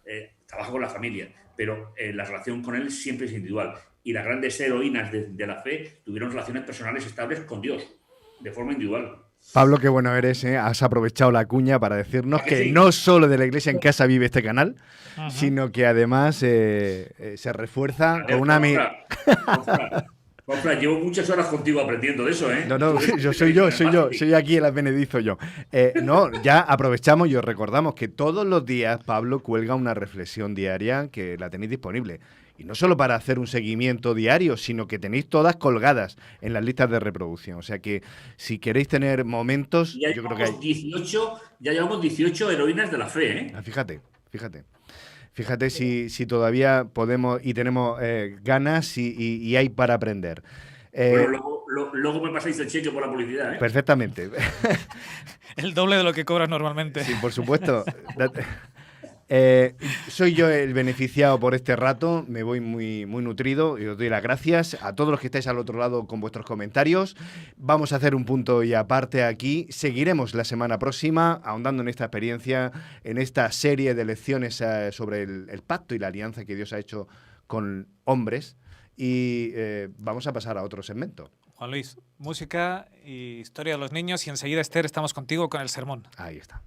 Speaker 4: con la familia, pero la relación con Él siempre es individual. Y las grandes heroínas de la fe tuvieron relaciones personales estables con Dios, de forma individual.
Speaker 2: Pablo, qué bueno eres, ¿eh? Has aprovechado la cuña para decirnos que no solo de la Iglesia en Casa vive este canal, sino que además se refuerza con una...
Speaker 4: Fran, llevo muchas horas contigo aprendiendo de eso, ¿eh?
Speaker 2: No, soy aquí el advenedizo yo. Ya aprovechamos y os recordamos que todos los días Pablo cuelga una reflexión diaria que la tenéis disponible. Y no solo para hacer un seguimiento diario, sino que tenéis todas colgadas en las listas de reproducción. O sea que si queréis tener momentos,
Speaker 4: yo creo que hay... Ya llevamos 18 heroínas de la fe, ¿eh?
Speaker 2: Fíjate si todavía podemos y tenemos ganas y hay para aprender.
Speaker 4: Bueno, luego me pasáis el cheque por la publicidad, ¿eh?
Speaker 2: Perfectamente.
Speaker 3: El doble de lo que cobras normalmente.
Speaker 2: Sí, por supuesto. Soy yo el beneficiado por este rato, me voy muy nutrido y os doy las gracias a todos los que estáis al otro lado con vuestros comentarios. Vamos a hacer un punto y aparte aquí. Seguiremos la semana próxima ahondando en esta experiencia, en esta serie de lecciones sobre el pacto y la alianza que Dios ha hecho con hombres y vamos a pasar a otro segmento.
Speaker 3: Juan Luis, música y historia de los niños y enseguida, Esther, estamos contigo con el sermón.
Speaker 2: Ahí está.